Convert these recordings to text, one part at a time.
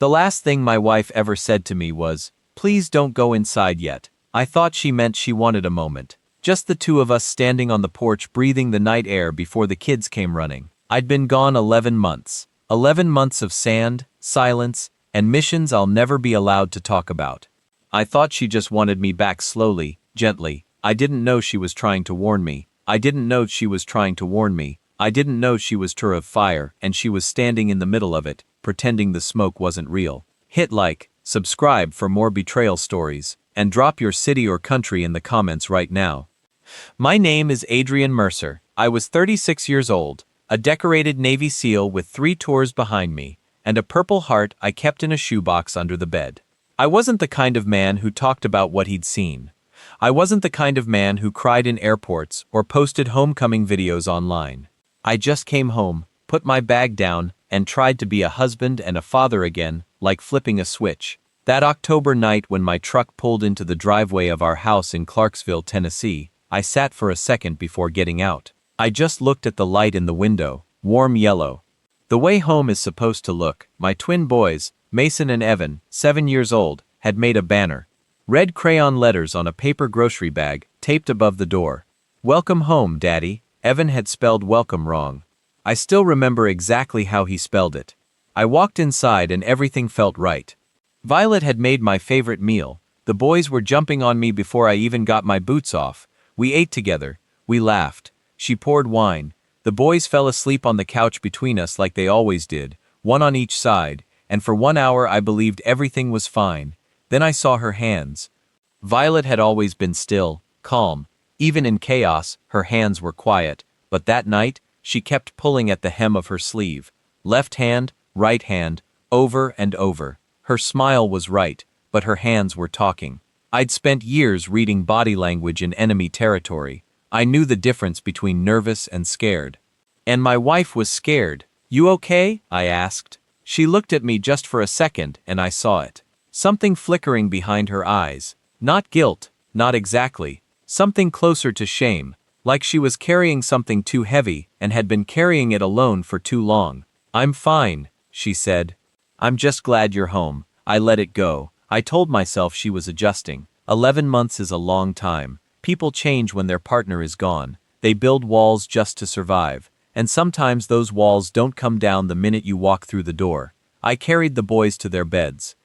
The last thing my wife ever said to me was, "Please don't go inside yet." I thought she meant she wanted a moment. Just the two of us standing on the porch breathing the night air before the kids came running. I'd been gone 11 months. 11 months of sand, silence, and missions I'll never be allowed to talk about. I thought she just wanted me back slowly, gently. I didn't know she was trying to warn me. I didn't know she was trying to warn me. I didn't know she was tour of fire and she was standing in the middle of it, pretending the smoke wasn't real. Hit like, subscribe for more betrayal stories, and drop your city or country in the comments right now. My name is Adrian Mercer. I was 36 years old, a decorated Navy SEAL with 3 tours behind me, and a Purple Heart I kept in a shoebox under the bed. I wasn't the kind of man who talked about what he'd seen. I wasn't the kind of man who cried in airports or posted homecoming videos online. I just came home, put my bag down, and tried to be a husband and a father again, like flipping a switch. That October night when my truck pulled into the driveway of our house in Clarksville, Tennessee, I sat for a second before getting out. I just looked at the light in the window, warm yellow. The way home is supposed to look. My twin boys, Mason and Evan, 7 years old, had made a banner. Red crayon letters on a paper grocery bag, taped above the door. "Welcome home, Daddy." Evan had spelled welcome wrong. I still remember exactly how he spelled it. I walked inside and everything felt right. Violet had made my favorite meal. The boys were jumping on me before I even got my boots off. We ate together. We laughed. She poured wine. The boys fell asleep on the couch between us like they always did, one on each side, and for 1 hour I believed everything was fine. Then I saw her hands. Violet had always been still, calm. Even in chaos, her hands were quiet, but that night, she kept pulling at the hem of her sleeve. Left hand, right hand, over and over. Her smile was right, but her hands were talking. I'd spent years reading body language in enemy territory. I knew the difference between nervous and scared. And my wife was scared. "You okay?" I asked. She looked at me just for a second and I saw it. Something flickering behind her eyes. Not guilt, not exactly. Something closer to shame, like she was carrying something too heavy and had been carrying it alone for too long. "I'm fine," she said. "I'm just glad you're home." I let it go. I told myself she was adjusting. 11 months is a long time. People change when their partner is gone. They build walls just to survive. And sometimes those walls don't come down the minute you walk through the door. I carried the boys to their beds.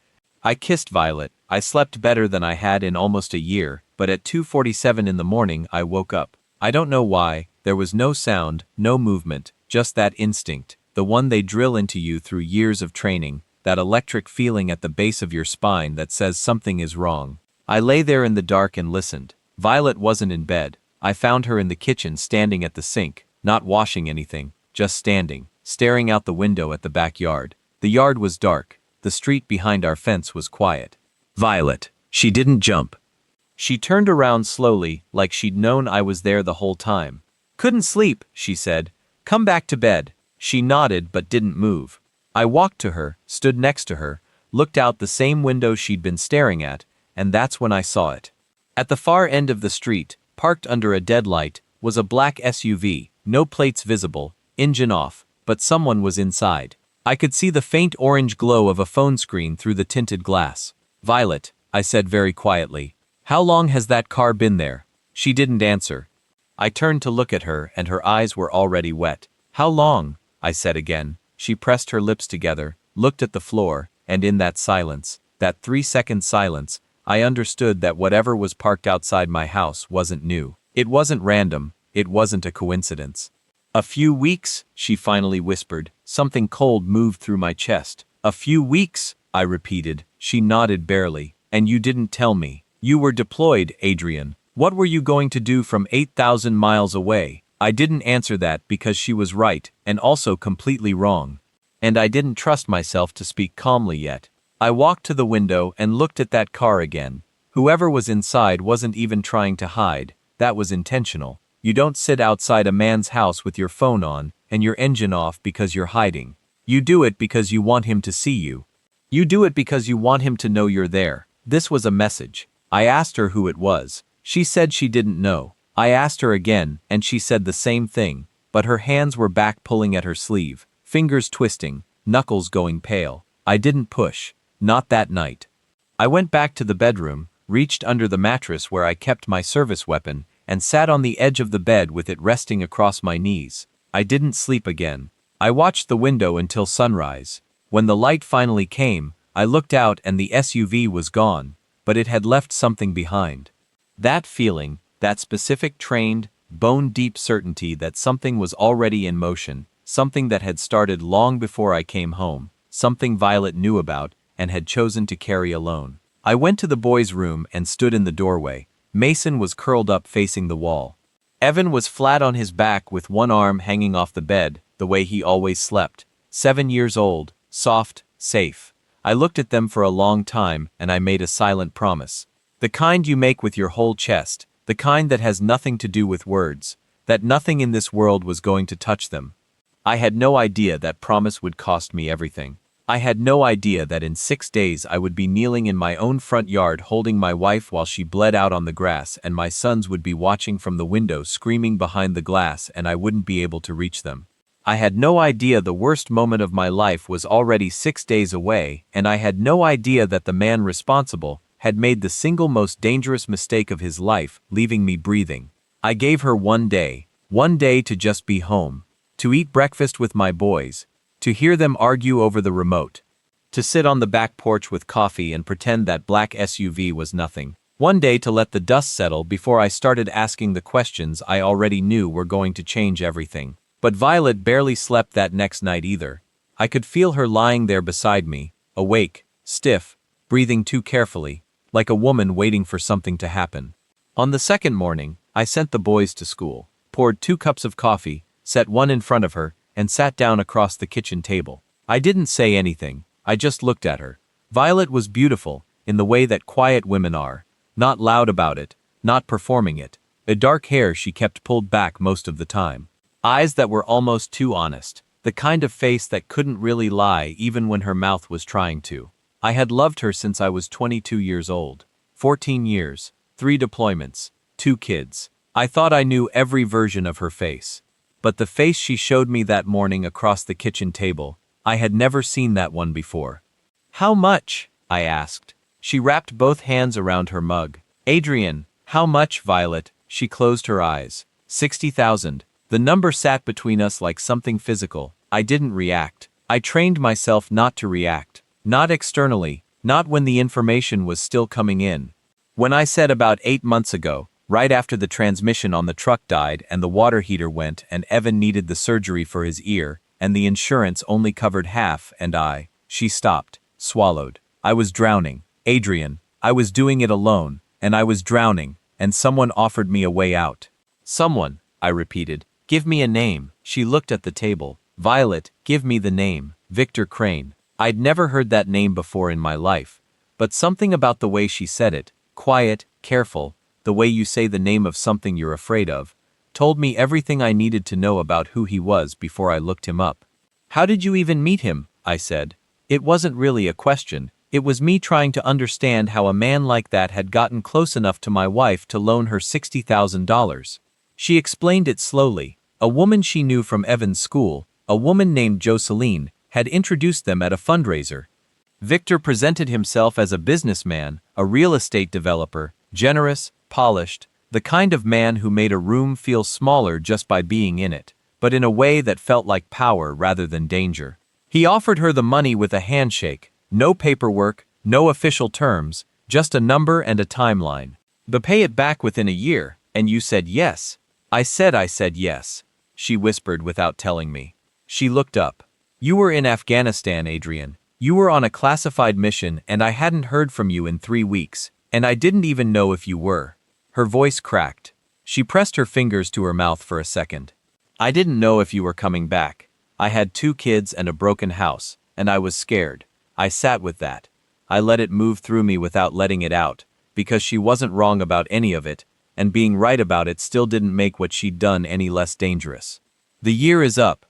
I kissed Violet. I slept better than I had in almost a year, but at 2:47 in the morning I woke up. I don't know why. There was no sound, no movement, just that instinct, the one they drill into you through years of training, that electric feeling at the base of your spine that says something is wrong. I lay there in the dark and listened. Violet wasn't in bed. I found her in the kitchen standing at the sink, not washing anything, just standing, staring out the window at the backyard. The yard was dark. The street behind our fence was quiet. Violet. She didn't jump. She turned around slowly, like she'd known I was there the whole time. "Couldn't sleep," she said. "Come back to bed." She nodded but didn't move. I walked to her, stood next to her, looked out the same window she'd been staring at, and that's when I saw it. At the far end of the street, parked under a dead light, was a black SUV, no plates visible, engine off, but someone was inside. I could see the faint orange glow of a phone screen through the tinted glass. "Violet," I said very quietly, "how long has that car been there?" She didn't answer. I turned to look at her and her eyes were already wet. "How long?" I said again. She pressed her lips together, looked at the floor, and in that silence, that 3-second silence, I understood that whatever was parked outside my house wasn't new. It wasn't random. It wasn't a coincidence. "A few weeks," she finally whispered. Something cold moved through my chest. "A few weeks," I repeated. She nodded barely. "And you didn't tell me. You were deployed, Adrian. What were you going to do from 8,000 miles away?" I didn't answer that because she was right, and also completely wrong. And I didn't trust myself to speak calmly yet. I walked to the window and looked at that car again. Whoever was inside wasn't even trying to hide. That was intentional. You don't sit outside a man's house with your phone on and your engine off because you're hiding. You do it because you want him to see you. You do it because you want him to know you're there. This was a message. I asked her who it was. She said she didn't know. I asked her again, and she said the same thing, but her hands were back pulling at her sleeve, fingers twisting, knuckles going pale. I didn't push. Not that night. I went back to the bedroom, reached under the mattress where I kept my service weapon, and sat on the edge of the bed with it resting across my knees. I didn't sleep again. I watched the window until sunrise. When the light finally came, I looked out and the SUV was gone, but it had left something behind. That feeling, that specific trained, bone-deep certainty that something was already in motion, something that had started long before I came home, something Violet knew about and had chosen to carry alone. I went to the boys' room and stood in the doorway. Mason was curled up facing the wall. Evan was flat on his back with one arm hanging off the bed, the way he always slept. 7 years old, soft, safe. I looked at them for a long time and I made a silent promise. The kind you make with your whole chest, the kind that has nothing to do with words, that nothing in this world was going to touch them. I had no idea that promise would cost me everything. I had no idea that in 6 days I would be kneeling in my own front yard holding my wife while she bled out on the grass and my sons would be watching from the window screaming behind the glass and I wouldn't be able to reach them. I had no idea the worst moment of my life was already 6 days away, and I had no idea that the man responsible had made the single most dangerous mistake of his life, leaving me breathing. I gave her 1 day to just be home, to eat breakfast with my boys, to hear them argue over the remote, to sit on the back porch with coffee and pretend that black SUV was nothing. 1 day to let the dust settle before I started asking the questions I already knew were going to change everything. But Violet barely slept that next night either. I could feel her lying there beside me, awake, stiff, breathing too carefully, like a woman waiting for something to happen. On the second morning, I sent the boys to school, poured 2 cups of coffee, set one in front of her, and sat down across the kitchen table. I didn't say anything, I just looked at her. Violet was beautiful, in the way that quiet women are, not loud about it, not performing it. The dark hair she kept pulled back most of the time. Eyes that were almost too honest, the kind of face that couldn't really lie even when her mouth was trying to. I had loved her since I was 22 years old. 14 years, 3 deployments, 2 kids. I thought I knew every version of her face. But the face she showed me that morning across the kitchen table, I had never seen that one before. "How much?" I asked. She wrapped both hands around her mug. "Adrian, how much, Violet?" She closed her eyes. 60,000. The number sat between us like something physical. I didn't react. I trained myself not to react. Not externally, not when the information was still coming in. When I said about 8 months ago, right after the transmission on the truck died and the water heater went and Evan needed the surgery for his ear, and the insurance only covered half she stopped, swallowed. I was drowning. Adrian, I was doing it alone, and I was drowning, and someone offered me a way out. Someone, I repeated. Give me a name. She looked at the table. Violet, give me the name. Victor Crane. I'd never heard that name before in my life, but something about the way she said it, quiet, careful, the way you say the name of something you're afraid of, told me everything I needed to know about who he was before I looked him up. "How did you even meet him?" I said. It wasn't really a question, it was me trying to understand how a man like that had gotten close enough to my wife to loan her $60,000. She explained it slowly. A woman she knew from Evan's school, a woman named Jocelyn, had introduced them at a fundraiser. Victor presented himself as a businessman, a real estate developer, generous, polished, the kind of man who made a room feel smaller just by being in it, but in a way that felt like power rather than danger. He offered her the money with a handshake, no paperwork, no official terms, just a number and a timeline. "But pay it back within a year, and you said yes." I said yes, she whispered without telling me. She looked up. "You were in Afghanistan, Adrian. You were on a classified mission and I hadn't heard from you in 3 weeks, and I didn't even know if you were." Her voice cracked. She pressed her fingers to her mouth for a second. "I didn't know if you were coming back. I had 2 kids and a broken house, and I was scared. I sat with that. I let it move through me without letting it out, because she wasn't wrong about any of it, and being right about it still didn't make what she'd done any less dangerous. The year is up.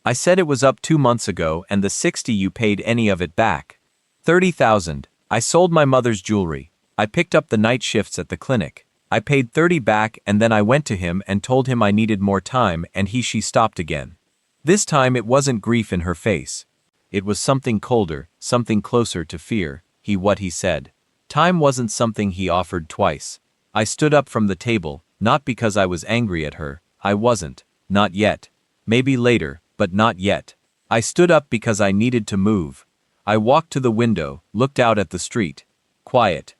I said it was up 2 months ago and the 60 you paid any of it back. 30,000. I sold my mother's jewelry. I picked up the night shifts at the clinic. I paid 30 back and then I went to him and told him I needed more time and she stopped again. This time it wasn't grief in her face. It was something colder, something closer to fear, what he said. Time wasn't something he offered twice. I stood up from the table, not because I was angry at her, I wasn't. Not yet. Maybe later, but not yet. I stood up because I needed to move. I walked to the window, looked out at the street. Quiet.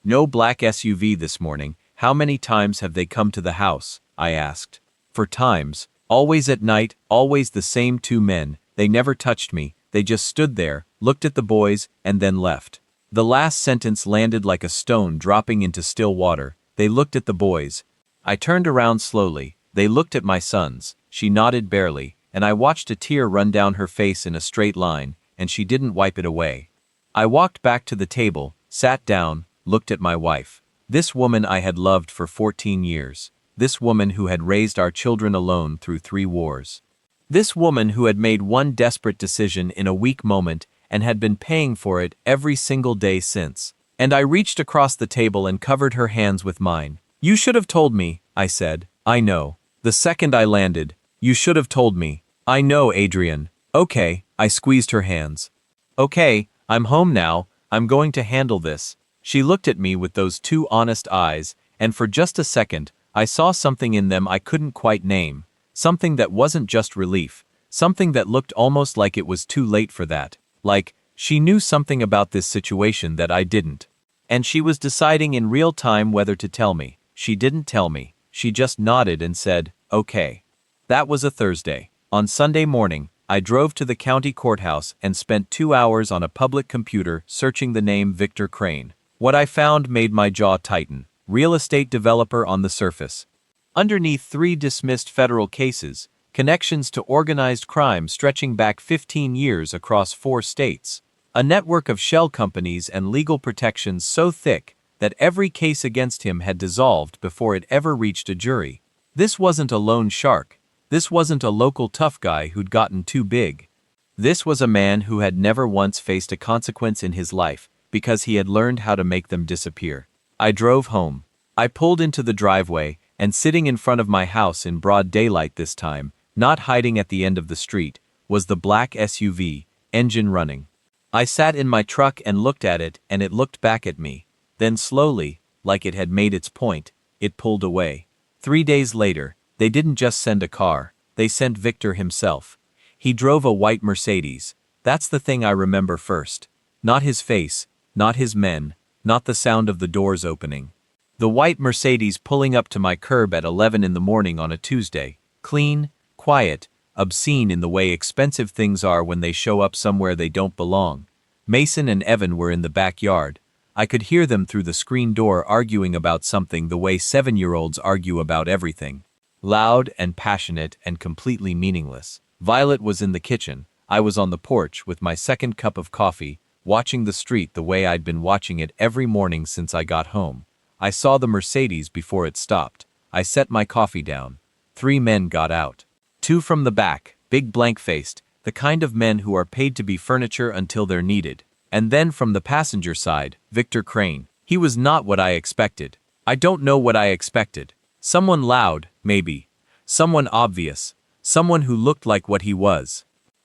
No black SUV this morning. How many times have they come to the house? I asked. For times. Always at night, always the same two men. They never touched me. They just stood there, looked at the boys, and then left. The last sentence landed like a stone dropping into still water. They looked at the boys. I turned around slowly. They looked at my sons. She nodded barely, and I watched a tear run down her face in a straight line, and she didn't wipe it away. I walked back to the table, sat down, looked at my wife. This woman I had loved for 14 years. This woman who had raised our children alone through 3 wars. This woman who had made one desperate decision in a weak moment and had been paying for it every single day since. And I reached across the table and covered her hands with mine. You should have told me, I said. I know. The second I landed, you should have told me. I know, Adrian. Okay, I squeezed her hands. Okay, I'm home now, I'm going to handle this. She looked at me with those 2 honest eyes, and for just a second, I saw something in them I couldn't quite name. Something that wasn't just relief. Something that looked almost like it was too late for that. Like, she knew something about this situation that I didn't. And she was deciding in real time whether to tell me. She didn't tell me. She just nodded and said, okay. That was a Thursday. On Sunday morning, I drove to the county courthouse and spent 2 hours on a public computer searching the name Victor Crane. What I found made my jaw tighten. Real estate developer on the surface. Underneath 3 dismissed federal cases, connections to organized crime stretching back 15 years across 4 states. A network of shell companies and legal protections so thick that every case against him had dissolved before it ever reached a jury. This wasn't a lone shark. This wasn't a local tough guy who'd gotten too big. This was a man who had never once faced a consequence in his life because he had learned how to make them disappear. I drove home. I pulled into the driveway, and sitting in front of my house in broad daylight this time, not hiding at the end of the street, was the black SUV, engine running. I sat in my truck and looked at it, and it looked back at me. Then slowly, like it had made its point, it pulled away. 3 days later, they didn't just send a car, they sent Victor himself. He drove a white Mercedes. That's the thing I remember first. Not his face, not his men, not the sound of the doors opening. The white Mercedes pulling up to my curb at 11 in the morning on a Tuesday. Clean, quiet, obscene in the way expensive things are when they show up somewhere they don't belong. Mason and Evan were in the backyard. I could hear them through the screen door arguing about something the way 7-year-olds argue about everything. Loud and passionate and completely meaningless. Violet was in the kitchen. I was on the porch with my second cup of coffee, watching the street the way I'd been watching it every morning since I got home. I saw the Mercedes before it stopped. I set my coffee down. 3 men got out. 2 from the back, big blank-faced, the kind of men who are paid to be furniture until they're needed. And then from the passenger side, Victor Crane. He was not what I expected. I don't know what I expected. Someone loud, maybe. Someone obvious. Someone who looked like what he was.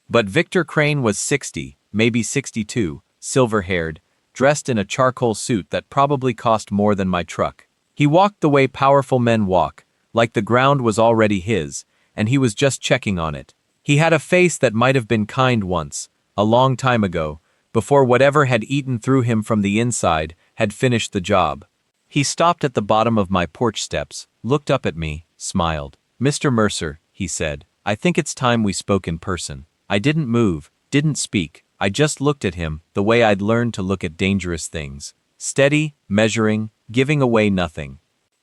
But Victor Crane was 60, maybe 62, silver-haired, dressed in a charcoal suit that probably cost more than my truck. He walked the way powerful men walk, like the ground was already his, and he was just checking on it. He had a face that might have been kind once, a long time ago, before whatever had eaten through him from the inside had finished the job. He stopped at the bottom of my porch steps, looked up at me, smiled. Mr. Mercer, he said, I think it's time we spoke in person. I didn't move, didn't speak. I just looked at him, the way I'd learned to look at dangerous things. Steady, measuring, giving away nothing.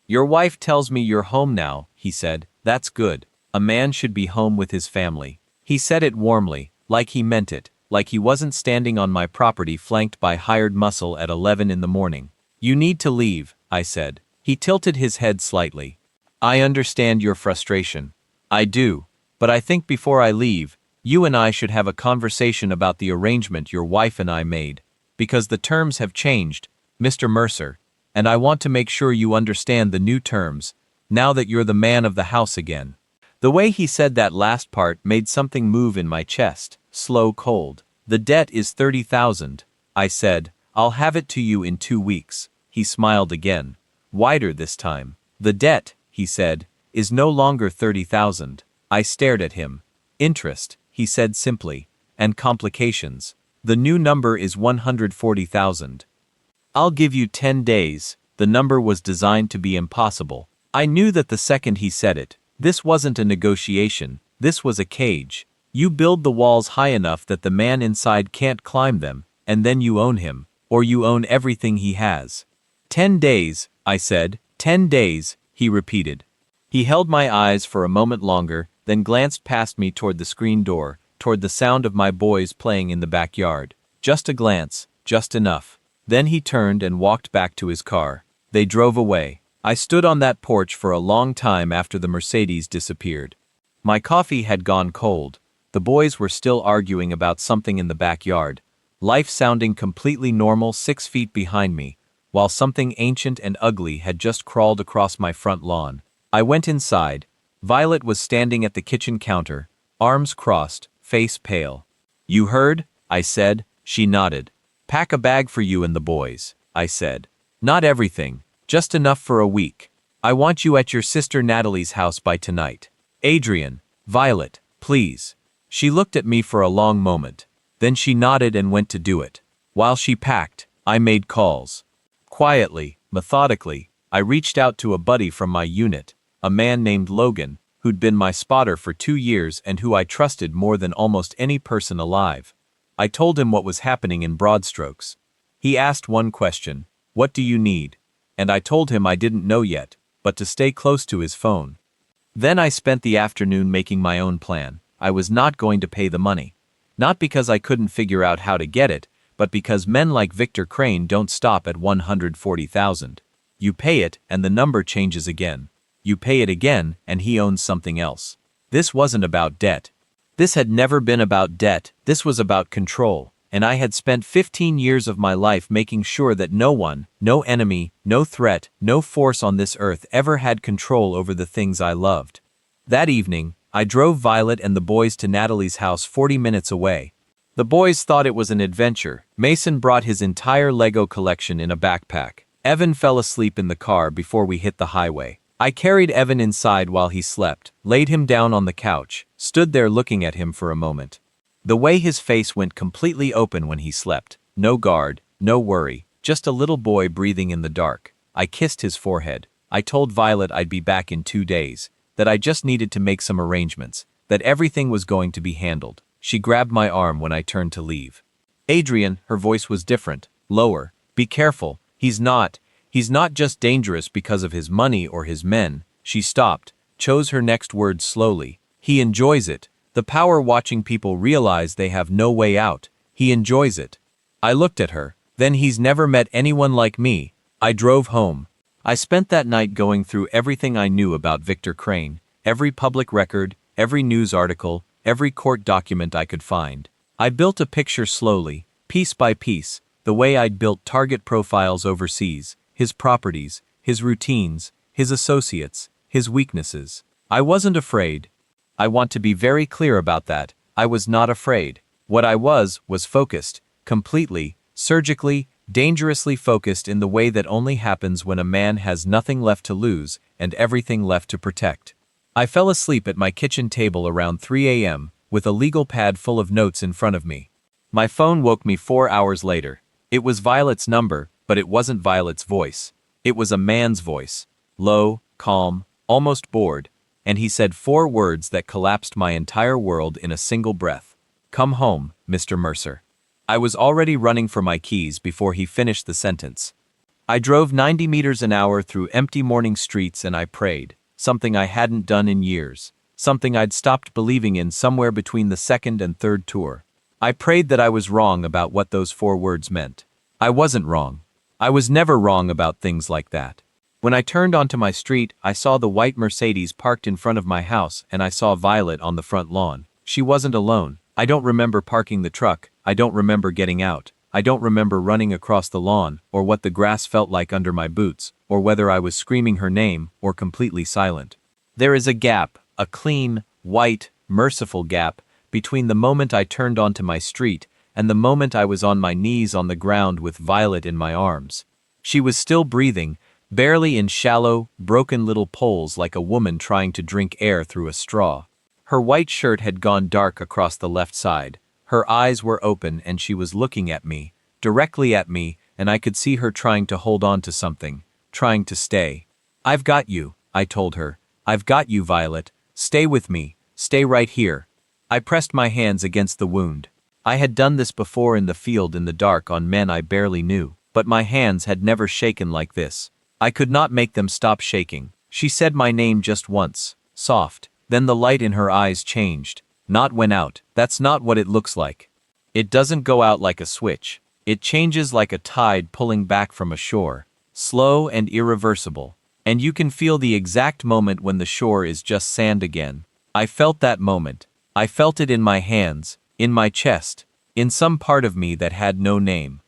Your wife tells me you're home now, he said. That's good. A man should be home with his family. He said it warmly, like he meant it, like he wasn't standing on my property flanked by hired muscle at 11 in the morning. You need to leave, I said. He tilted his head slightly. I understand your frustration. I do. But I think before I leave, you and I should have a conversation about the arrangement your wife and I made. Because the terms have changed, Mr. Mercer, and I want to make sure you understand the new terms, now that you're the man of the house again. The way he said that last part made something move in my chest, slow cold. The debt is 30,000, I said. I'll have it to you in 2 weeks. He smiled again, wider this time. The debt, he said, is no longer 30,000. I stared at him. Interest, he said simply, and complications. The new number is 140,000. I'll give you 10 days. The number was designed to be impossible. I knew that the second he said it. This wasn't a negotiation, this was a cage. You build the walls high enough that the man inside can't climb them, and then you own him, or you own everything he has. 10 days, I said. 10 days, he repeated. He held my eyes for a moment longer, then glanced past me toward the screen door, toward the sound of my boys playing in the backyard. Just a glance, just enough. Then he turned and walked back to his car. They drove away. I stood on that porch for a long time after the Mercedes disappeared. My coffee had gone cold. The boys were still arguing about something in the backyard. Life sounding completely normal 6 feet behind me, while something ancient and ugly had just crawled across my front lawn. I went inside. Violet was standing at the kitchen counter, arms crossed, face pale. You heard? I said. She nodded. Pack a bag for you and the boys, I said. Not everything, just enough for a week. I want you at your sister Natalie's house by tonight. Adrian, Violet, please. She looked at me for a long moment. Then she nodded and went to do it. While she packed, I made calls. Quietly, methodically, I reached out to a buddy from my unit, a man named Logan, who'd been my spotter for 2 years and who I trusted more than almost any person alive. I told him what was happening in broad strokes. He asked one question, "What do you need?" And I told him I didn't know yet, but to stay close to his phone. Then I spent the afternoon making my own plan. I was not going to pay the money. Not because I couldn't figure out how to get it, but because men like Victor Crane don't stop at 140,000. You pay it and the number changes again. You pay it again and he owns something else. This wasn't about debt. This had never been about debt, this was about control, and I had spent 15 years of my life making sure that no one, no enemy, no threat, no force on this earth ever had control over the things I loved. That evening, I drove Violet and the boys to Natalie's house 40 minutes away. The boys thought it was an adventure. Mason brought his entire Lego collection in a backpack. Evan fell asleep in the car before we hit the highway. I carried Evan inside while he slept, laid him down on the couch, stood there looking at him for a moment. The way his face went completely open when he slept. No guard, no worry, just a little boy breathing in the dark. I kissed his forehead. I told Violet I'd be back in 2 days, that I just needed to make some arrangements, that everything was going to be handled. She grabbed my arm when I turned to leave. Adrian, her voice was different, lower. Be careful, he's not just dangerous because of his money or his men. She stopped, chose her next words slowly. He enjoys it. The power watching people realize they have no way out. He enjoys it. I looked at her. Then he's never met anyone like me. I drove home. I spent that night going through everything I knew about Victor Crane, every public record, every news article, every court document I could find. I built a picture slowly, piece by piece, the way I'd built target profiles overseas, his properties, his routines, his associates, his weaknesses. I wasn't afraid. I want to be very clear about that. I was not afraid. What I was focused, completely, surgically, dangerously focused in the way that only happens when a man has nothing left to lose and everything left to protect. I fell asleep at my kitchen table around 3 a.m., with a legal pad full of notes in front of me. My phone woke me 4 hours later. It was Violet's number, but it wasn't Violet's voice. It was a man's voice. Low, calm, almost bored, and he said 4 words that collapsed my entire world in a single breath. Come home, Mr. Mercer. I was already running for my keys before he finished the sentence. I drove 90 meters an hour through empty morning streets and I prayed, something I hadn't done in years, something I'd stopped believing in somewhere between the second and third tour. I prayed that I was wrong about what those 4 words meant. I wasn't wrong. I was never wrong about things like that. When I turned onto my street, I saw the white Mercedes parked in front of my house and I saw Violet on the front lawn. She wasn't alone. I don't remember parking the truck. I don't remember getting out. I don't remember running across the lawn, or what the grass felt like under my boots, or whether I was screaming her name, or completely silent. There is a gap, a clean, white, merciful gap, between the moment I turned onto my street and the moment I was on my knees on the ground with Violet in my arms. She was still breathing, barely in shallow, broken little pulls like a woman trying to drink air through a straw. Her white shirt had gone dark across the left side. Her eyes were open and she was looking at me, directly at me, and I could see her trying to hold on to something, trying to stay. "I've got you," I told her. "I've got you, Violet. Stay with me. Stay right here." I pressed my hands against the wound. I had done this before in the field in the dark on men I barely knew, but my hands had never shaken like this. I could not make them stop shaking. She said my name just once, soft, then the light in her eyes changed. Not went out. That's not what it looks like. It doesn't go out like a switch. It changes like a tide pulling back from a shore, slow and irreversible. And you can feel the exact moment when the shore is just sand again. I felt that moment. I felt it in my hands, in my chest, in some part of me that had no name.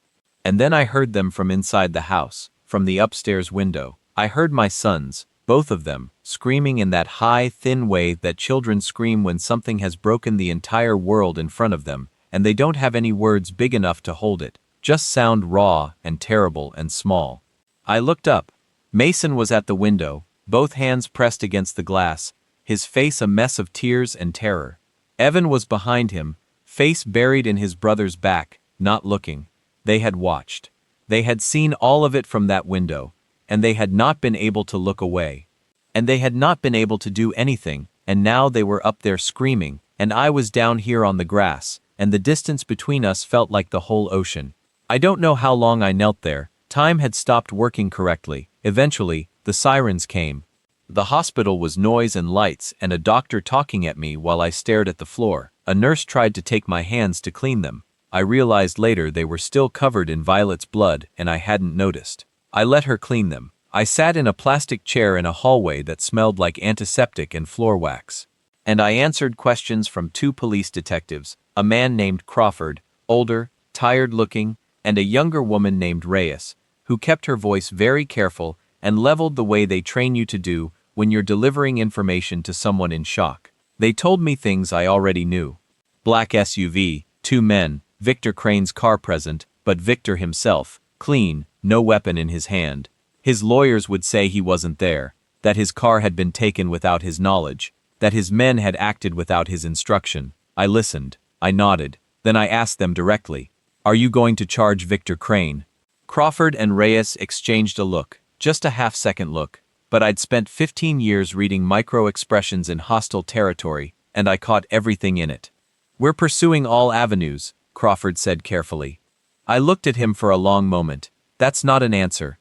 And then I heard them from inside the house, from the upstairs window. I heard my sons, both of them, screaming in that high, thin way that children scream when something has broken the entire world in front of them, and they don't have any words big enough to hold it, just sound raw and terrible and small. I looked up. Mason was at the window, both hands pressed against the glass, his face a mess of tears and terror. Evan was behind him, face buried in his brother's back, not looking. They had watched. They had seen all of it from that window, and they had not been able to look away. And they had not been able to do anything, and now they were up there screaming, and I was down here on the grass, and the distance between us felt like the whole ocean. I don't know how long I knelt there. Time had stopped working correctly. Eventually, the sirens came. The hospital was noise and lights and a doctor talking at me while I stared at the floor. A nurse tried to take my hands to clean them. I realized later they were still covered in Violet's blood and I hadn't noticed. I let her clean them. I sat in a plastic chair in a hallway that smelled like antiseptic and floor wax. And I answered questions from 2 police detectives, a man named Crawford, older, tired-looking, and a younger woman named Reyes, who kept her voice very careful and leveled the way they train you to do when you're delivering information to someone in shock. They told me things I already knew. Black SUV, 2 men, Victor Crane's car present, but Victor himself, clean, no weapon in his hand. His lawyers would say he wasn't there, that his car had been taken without his knowledge, that his men had acted without his instruction. I listened. I nodded. Then I asked them directly, "Are you going to charge Victor Crane?" Crawford and Reyes exchanged a look, just a half-second look, but I'd spent 15 years reading micro-expressions in hostile territory, and I caught everything in it. "We're pursuing all avenues," Crawford said carefully. I looked at him for a long moment. "That's not an answer."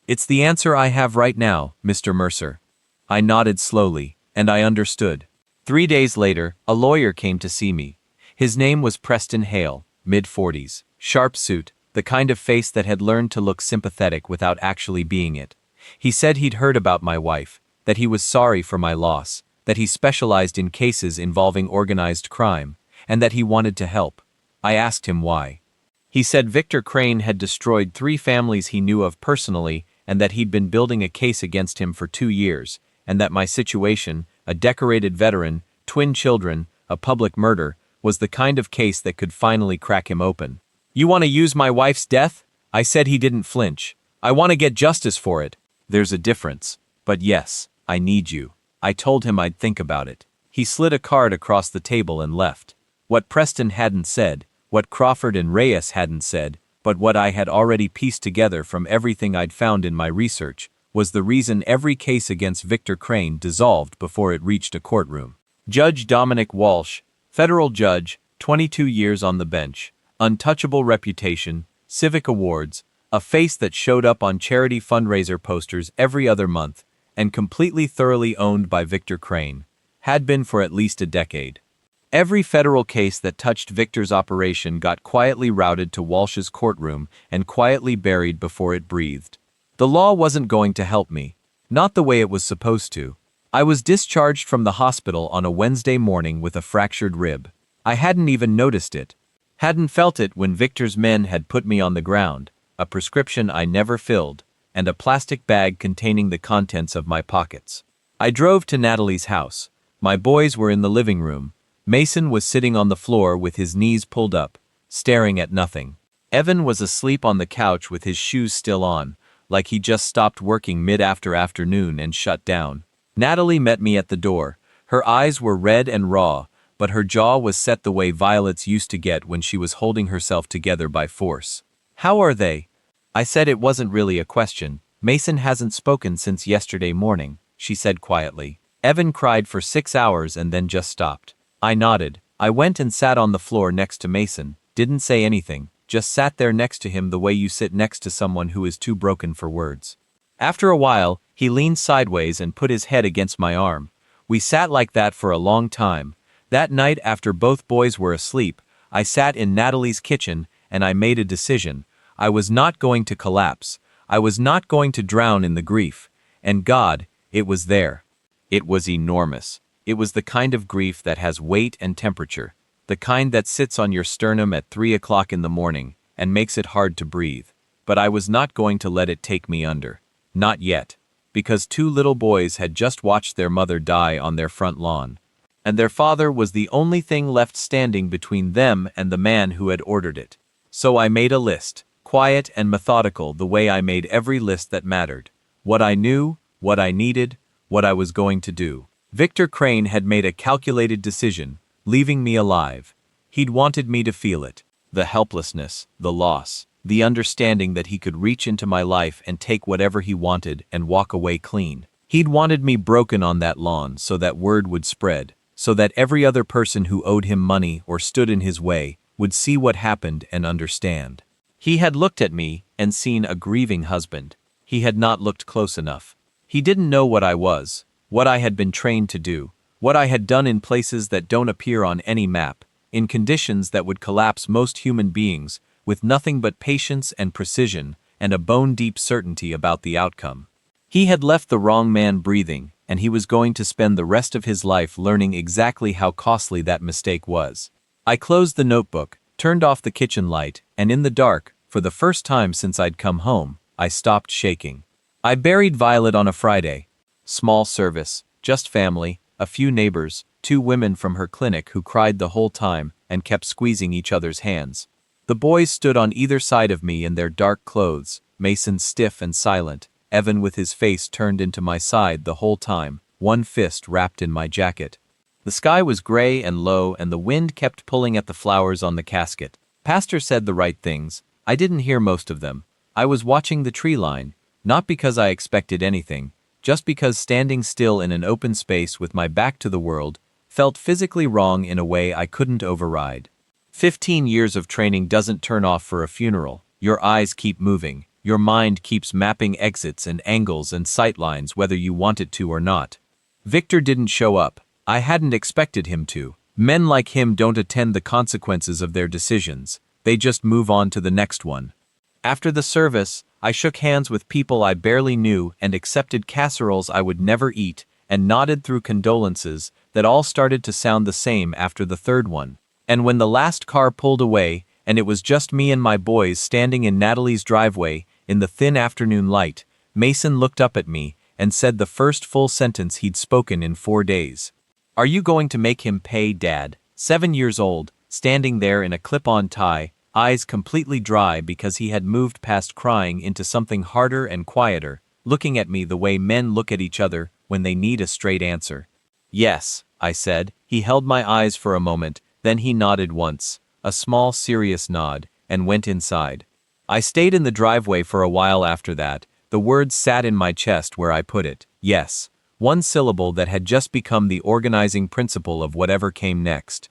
"It's the answer I have right now, Mr. Mercer." I nodded slowly, and I understood. 3 days later, a lawyer came to see me. His name was Preston Hale, mid-40s, sharp suit, the kind of face that had learned to look sympathetic without actually being it. He said he'd heard about my wife, that he was sorry for my loss, that he specialized in cases involving organized crime, and that he wanted to help. I asked him why. He said Victor Crane had destroyed 3 families he knew of personally and that he'd been building a case against him for 2 years, and that my situation, a decorated veteran, twin children, a public murder, was the kind of case that could finally crack him open. "You want to use my wife's death?" I said. He didn't flinch. "I want to get justice for it." "There's a difference. But yes, I need you." I told him I'd think about it. He slid a card across the table and left. What Preston hadn't said, what Crawford and Reyes hadn't said, but what I had already pieced together from everything I'd found in my research, was the reason every case against Victor Crane dissolved before it reached a courtroom. Judge Dominic Walsh, federal judge, 22 years on the bench, untouchable reputation, civic awards, a face that showed up on charity fundraiser posters every other month, and completely thoroughly owned by Victor Crane, had been for at least a decade. Every federal case that touched Victor's operation got quietly routed to Walsh's courtroom and quietly buried before it breathed. The law wasn't going to help me, not the way it was supposed to. I was discharged from the hospital on a Wednesday morning with a fractured rib. I hadn't even noticed it. Hadn't felt it when Victor's men had put me on the ground, a prescription I never filled, and a plastic bag containing the contents of my pockets. I drove to Natalie's house. My boys were in the living room. Mason was sitting on the floor with his knees pulled up, staring at nothing. Evan was asleep on the couch with his shoes still on, like he just stopped working mid-afternoon and shut down. Natalie met me at the door. Her eyes were red and raw, but her jaw was set the way Violet's used to get when she was holding herself together by force. "How are they?" I said it wasn't really a question. "Mason hasn't spoken since yesterday morning," she said quietly. "Evan cried for 6 hours and then just stopped." I nodded. I went and sat on the floor next to Mason, didn't say anything, just sat there next to him the way you sit next to someone who is too broken for words. After a while, he leaned sideways and put his head against my arm. We sat like that for a long time. That night after both boys were asleep, I sat in Natalie's kitchen and I made a decision. I was not going to collapse. I was not going to drown in the grief. And God, it was there. It was enormous. It was the kind of grief that has weight and temperature. The kind that sits on your sternum at 3 o'clock in the morning and makes it hard to breathe. But I was not going to let it take me under. Not yet. Because 2 little boys had just watched their mother die on their front lawn. And their father was the only thing left standing between them and the man who had ordered it. So I made a list, quiet and methodical the way I made every list that mattered. What I knew, what I needed, what I was going to do. Victor Crane had made a calculated decision, leaving me alive. He'd wanted me to feel it. The helplessness, the loss, the understanding that he could reach into my life and take whatever he wanted and walk away clean. He'd wanted me broken on that lawn so that word would spread, so that every other person who owed him money or stood in his way would see what happened and understand. He had looked at me and seen a grieving husband. He had not looked close enough. He didn't know what I was, what I had been trained to do, what I had done in places that don't appear on any map, in conditions that would collapse most human beings, with nothing but patience and precision and a bone-deep certainty about the outcome. He had left the wrong man breathing, and he was going to spend the rest of his life learning exactly how costly that mistake was. I closed the notebook, turned off the kitchen light, and in the dark, for the first time since I'd come home, I stopped shaking. I buried Violet on a Friday. Small service, just family, a few neighbors, 2 women from her clinic who cried the whole time and kept squeezing each other's hands. The boys stood on either side of me in their dark clothes, Mason stiff and silent, Evan with his face turned into my side the whole time, one fist wrapped in my jacket. The sky was gray and low and the wind kept pulling at the flowers on the casket. Pastor said the right things. I didn't hear most of them. I was watching the tree line, not because I expected anything, just because standing still in an open space with my back to the world felt physically wrong in a way I couldn't override. 15 years of training doesn't turn off for a funeral. Your eyes keep moving. Your mind keeps mapping exits and angles and sightlines whether you want it to or not. Victor didn't show up. I hadn't expected him to. Men like him don't attend the consequences of their decisions. They just move on to the next one. After the service, I shook hands with people I barely knew and accepted casseroles I would never eat and nodded through condolences that all started to sound the same after the third one. And when the last car pulled away and it was just me and my boys standing in Natalie's driveway in the thin afternoon light, Mason looked up at me and said the first full sentence he'd spoken in 4 days. "Are you going to make him pay, Dad?" 7 years old, standing there in a clip-on tie, eyes completely dry because he had moved past crying into something harder and quieter, looking at me the way men look at each other when they need a straight answer. "Yes," I said. He held my eyes for a moment, then he nodded once, a small serious nod, and went inside. I stayed in the driveway for a while after that. The words sat in my chest where I put it. Yes. One syllable that had just become the organizing principle of whatever came next.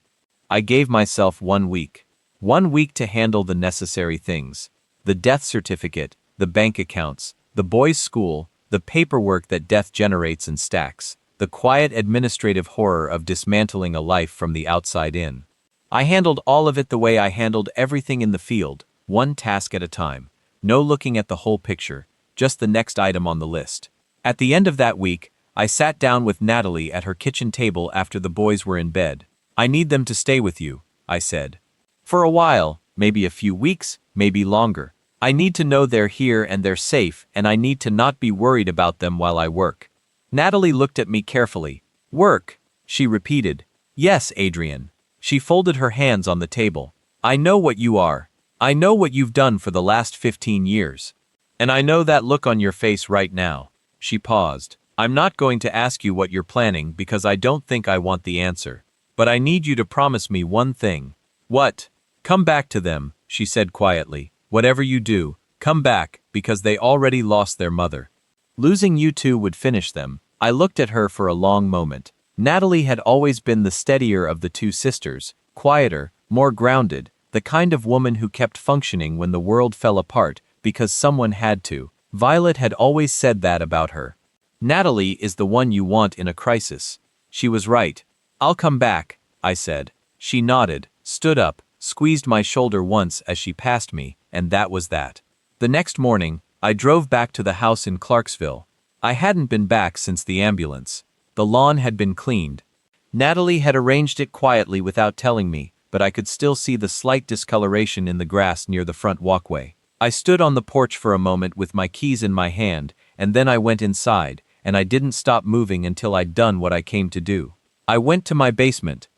I gave myself 1 week. 1 week to handle the necessary things. The death certificate, the bank accounts, the boys' school, the paperwork that death generates and stacks, the quiet administrative horror of dismantling a life from the outside in. I handled all of it the way I handled everything in the field, one task at a time. No looking at the whole picture, just the next item on the list. At the end of that week, I sat down with Natalie at her kitchen table after the boys were in bed. "I need them to stay with you," I said. "For a while, maybe a few weeks, maybe longer. I need to know they're here and they're safe, and I need to not be worried about them while I work." Natalie looked at me carefully. "Work?" she repeated. "Yes, Adrian." She folded her hands on the table. I know what you are. I know what you've done for the last 15 years. And I know that look on your face right now." She paused. "I'm not going to ask you what you're planning because I don't think I want the answer. But I need you to promise me one thing." "What?" "Come back to them," she said quietly. "Whatever you do, come back, because they already lost their mother. Losing you two would finish them." I looked at her for a long moment. Natalie had always been the steadier of the two sisters, quieter, more grounded, the kind of woman who kept functioning when the world fell apart because someone had to. Violet had always said that about her. "Natalie is the one you want in a crisis." She was right. "I'll come back," I said. She nodded, stood up, squeezed my shoulder once as she passed me, and that was that. The next morning, I drove back to the house in Clarksville. I hadn't been back since the ambulance. The lawn had been cleaned. Natalie had arranged it quietly without telling me, but I could still see the slight discoloration in the grass near the front walkway. I stood on the porch for a moment with my keys in my hand, and then I went inside, and I didn't stop moving until I'd done what I came to do. I went to my basement.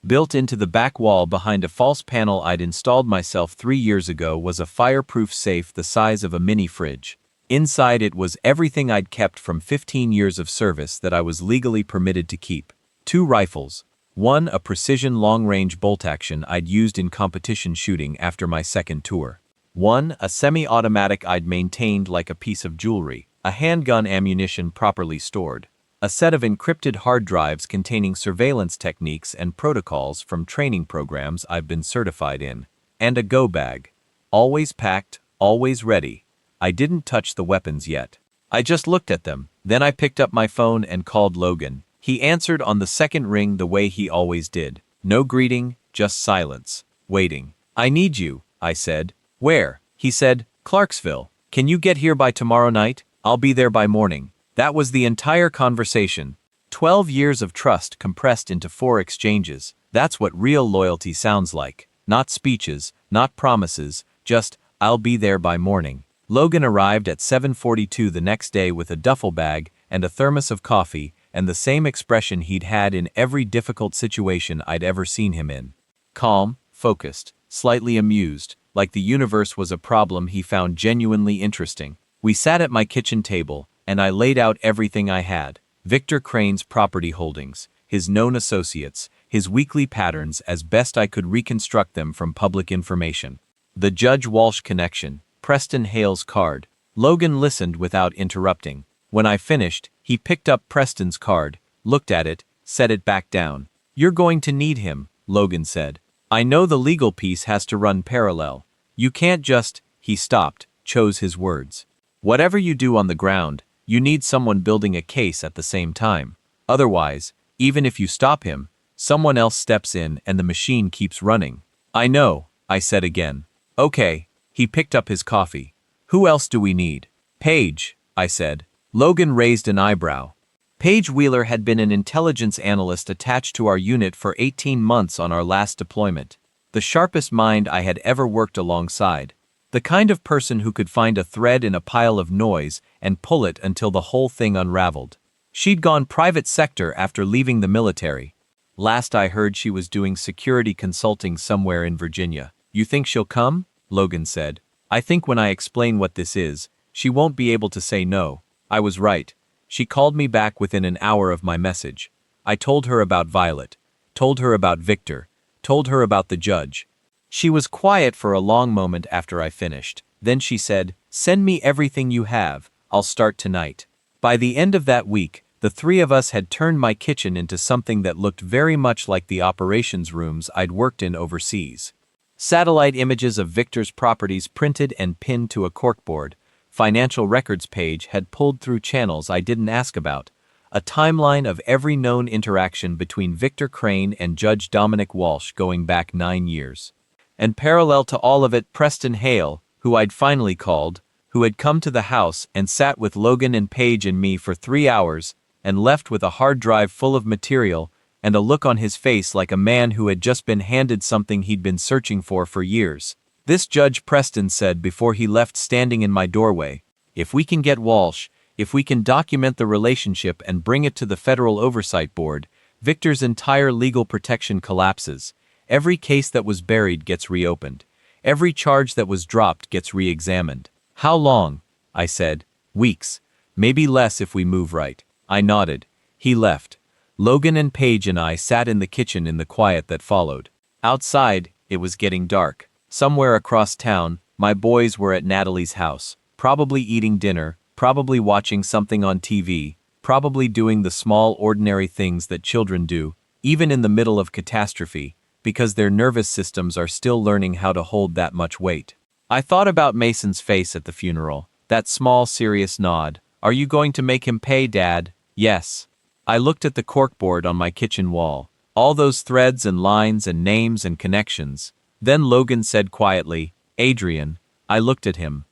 Built into the back wall behind a false panel I'd installed myself 3 years ago was a fireproof safe the size of a mini fridge. Inside it was everything I'd kept from 15 years of service that I was legally permitted to keep. 2 rifles. One a precision long-range bolt-action I'd used in competition shooting after my second tour. One a semi-automatic I'd maintained like a piece of jewelry, a handgun ammunition properly stored. A set of encrypted hard drives containing surveillance techniques and protocols from training programs I've been certified in. And a go bag. Always packed, always ready. I didn't touch the weapons yet. I just looked at them. Then I picked up my phone and called Logan. He answered on the second ring the way he always did. No greeting, just silence. Waiting. "I need you," I said. "Where?" He said, "Clarksville. Can you get here by tomorrow night? I'll be there by morning." That was the entire conversation. 12 years of trust compressed into 4 exchanges. That's what real loyalty sounds like. Not speeches, not promises, just, "I'll be there by morning." Logan arrived at 7:42 the next day with a duffel bag and a thermos of coffee and the same expression he'd had in every difficult situation I'd ever seen him in. Calm, focused, slightly amused, like the universe was a problem he found genuinely interesting. We sat at my kitchen table, and I laid out everything I had. Victor Crane's property holdings, his known associates, his weekly patterns as best I could reconstruct them from public information. The Judge Walsh connection, Preston Hale's card. Logan listened without interrupting. When I finished, he picked up Preston's card, looked at it, set it back down. "You're going to need him," Logan said. "I know the legal piece has to run parallel. You can't just—" He stopped, chose his words. "Whatever you do on the ground, you need someone building a case at the same time. Otherwise, even if you stop him, someone else steps in and the machine keeps running." "I know," I said again. "Okay." He picked up his coffee. "Who else do we need?" "Paige," I said. Logan raised an eyebrow. Paige Wheeler had been an intelligence analyst attached to our unit for 18 months on our last deployment. The sharpest mind I had ever worked alongside. The kind of person who could find a thread in a pile of noise and pull it until the whole thing unraveled. She'd gone private sector after leaving the military. Last I heard she was doing security consulting somewhere in Virginia. "You think she'll come?" Logan said. "I think when I explain what this is, she won't be able to say no." I was right. She called me back within an hour of my message. I told her about Violet, told her about Victor, told her about the judge. She was quiet for a long moment after I finished. Then she said, "Send me everything you have. I'll start tonight." By the end of that week, the 3 of us had turned my kitchen into something that looked very much like the operations rooms I'd worked in overseas. Satellite images of Victor's properties printed and pinned to a corkboard. Financial records page had pulled through channels I didn't ask about. A timeline of every known interaction between Victor Crane and Judge Dominic Walsh going back 9 years. And parallel to all of it, Preston Hale, who I'd finally called, who had come to the house and sat with Logan and Paige and me for 3 hours, and left with a hard drive full of material and a look on his face like a man who had just been handed something he'd been searching for years. This Judge Preston said before he left, standing in my doorway, "If we can get Walsh, if we can document the relationship and bring it to the Federal Oversight Board, Victor's entire legal protection collapses, Every case that was buried gets reopened. Every charge that was dropped gets re-examined. How long? I said. Weeks. Maybe less if we move right. I nodded. He left. Logan and Paige and I sat in the kitchen in the quiet that followed. Outside, it was getting dark. Somewhere across town, my boys were at Natalie's house, probably eating dinner, probably watching something on TV, probably doing the small ordinary things that children do, even in the middle of catastrophe, because their nervous systems are still learning how to hold that much weight. I thought about Mason's face at the funeral, that small serious nod. Are you going to make him pay, Dad? Yes. I looked at the corkboard on my kitchen wall, all those threads and lines and names and connections. Then Logan said quietly, Adrian. I looked at him.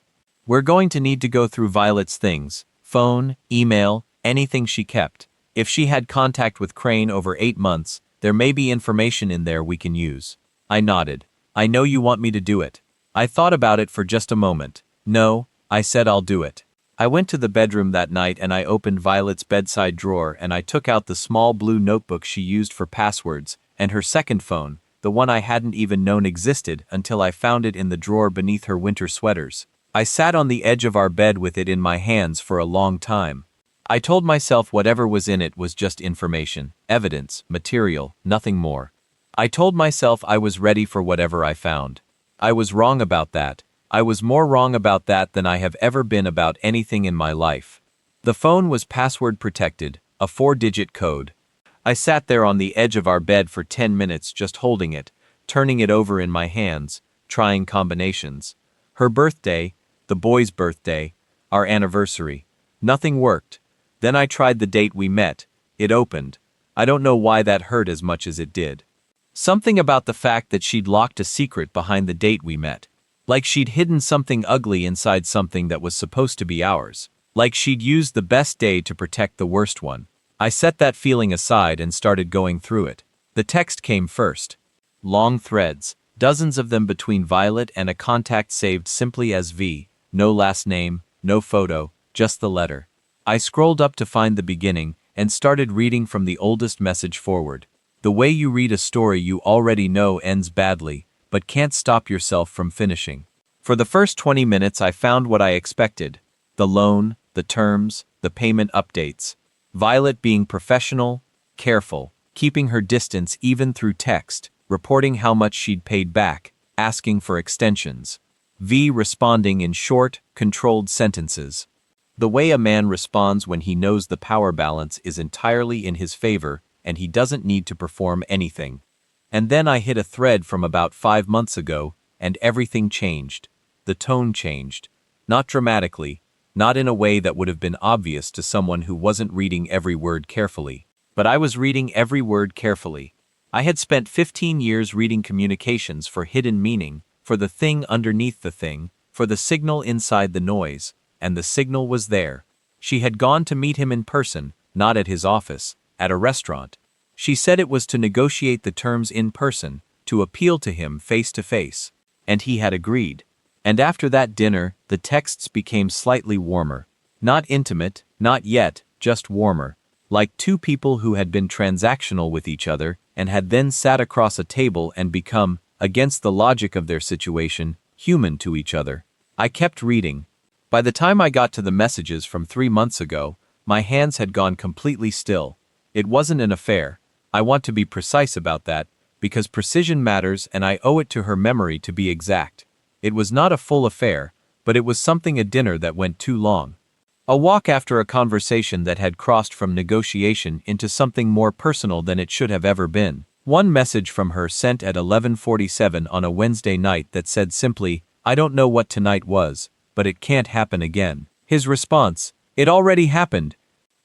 We're going to need to go through Violet's things, phone, email, anything she kept. If she had contact with Crane over 8 months, there may be information in there we can use. I nodded. I know you want me to do it. I thought about it for just a moment. No, I said I'll do it. I went to the bedroom that night and I opened Violet's bedside drawer and I took out the small blue notebook she used for passwords and her second phone, the one I hadn't even known existed until I found it in the drawer beneath her winter sweaters. I sat on the edge of our bed with it in my hands for a long time. I told myself whatever was in it was just information, evidence, material, nothing more. I told myself I was ready for whatever I found. I was wrong about that. I was more wrong about that than I have ever been about anything in my life. The phone was password protected, a 4-digit code. I sat there on the edge of our bed for 10 minutes just holding it, turning it over in my hands, trying combinations. Her birthday, the boy's birthday, our anniversary. Nothing worked. Then I tried the date we met. It opened. I don't know why that hurt as much as it did. Something about the fact that she'd locked a secret behind the date we met. Like she'd hidden something ugly inside something that was supposed to be ours. Like she'd used the best day to protect the worst one. I set that feeling aside and started going through it. The text came first. Long threads, dozens of them between Violet and a contact saved simply as V. No last name, no photo, just the letter. I scrolled up to find the beginning and started reading from the oldest message forward. The way you read a story you already know ends badly, but can't stop yourself from finishing. For the first 20 minutes I found what I expected. The loan, the terms, the payment updates. Violet being professional, careful, keeping her distance even through text, reporting how much she'd paid back, asking for extensions. V responding in short, controlled sentences. The way a man responds when he knows the power balance is entirely in his favor and he doesn't need to perform anything. And then I hit a thread from about 5 months ago, and everything changed. The tone changed. Not dramatically, not in a way that would have been obvious to someone who wasn't reading every word carefully. But I was reading every word carefully. I had spent 15 years reading communications for hidden meaning, for the thing underneath the thing, for the signal inside the noise, and the signal was there. She had gone to meet him in person, not at his office, at a restaurant. She said it was to negotiate the terms in person, to appeal to him face to face. And he had agreed. And after that dinner, the texts became slightly warmer. Not intimate, not yet, just warmer. Like two people who had been transactional with each other and had then sat across a table and become, against the logic of their situation, human to each other. I kept reading. By the time I got to the messages from 3 months ago, my hands had gone completely still. It wasn't an affair. I want to be precise about that, because precision matters and I owe it to her memory to be exact. It was not a full affair, but it was something a dinner that went too long. A walk after a conversation that had crossed from negotiation into something more personal than it should have ever been. One message from her sent at 11:47 on a Wednesday night that said simply, I don't know what tonight was, but it can't happen again. His response, it already happened.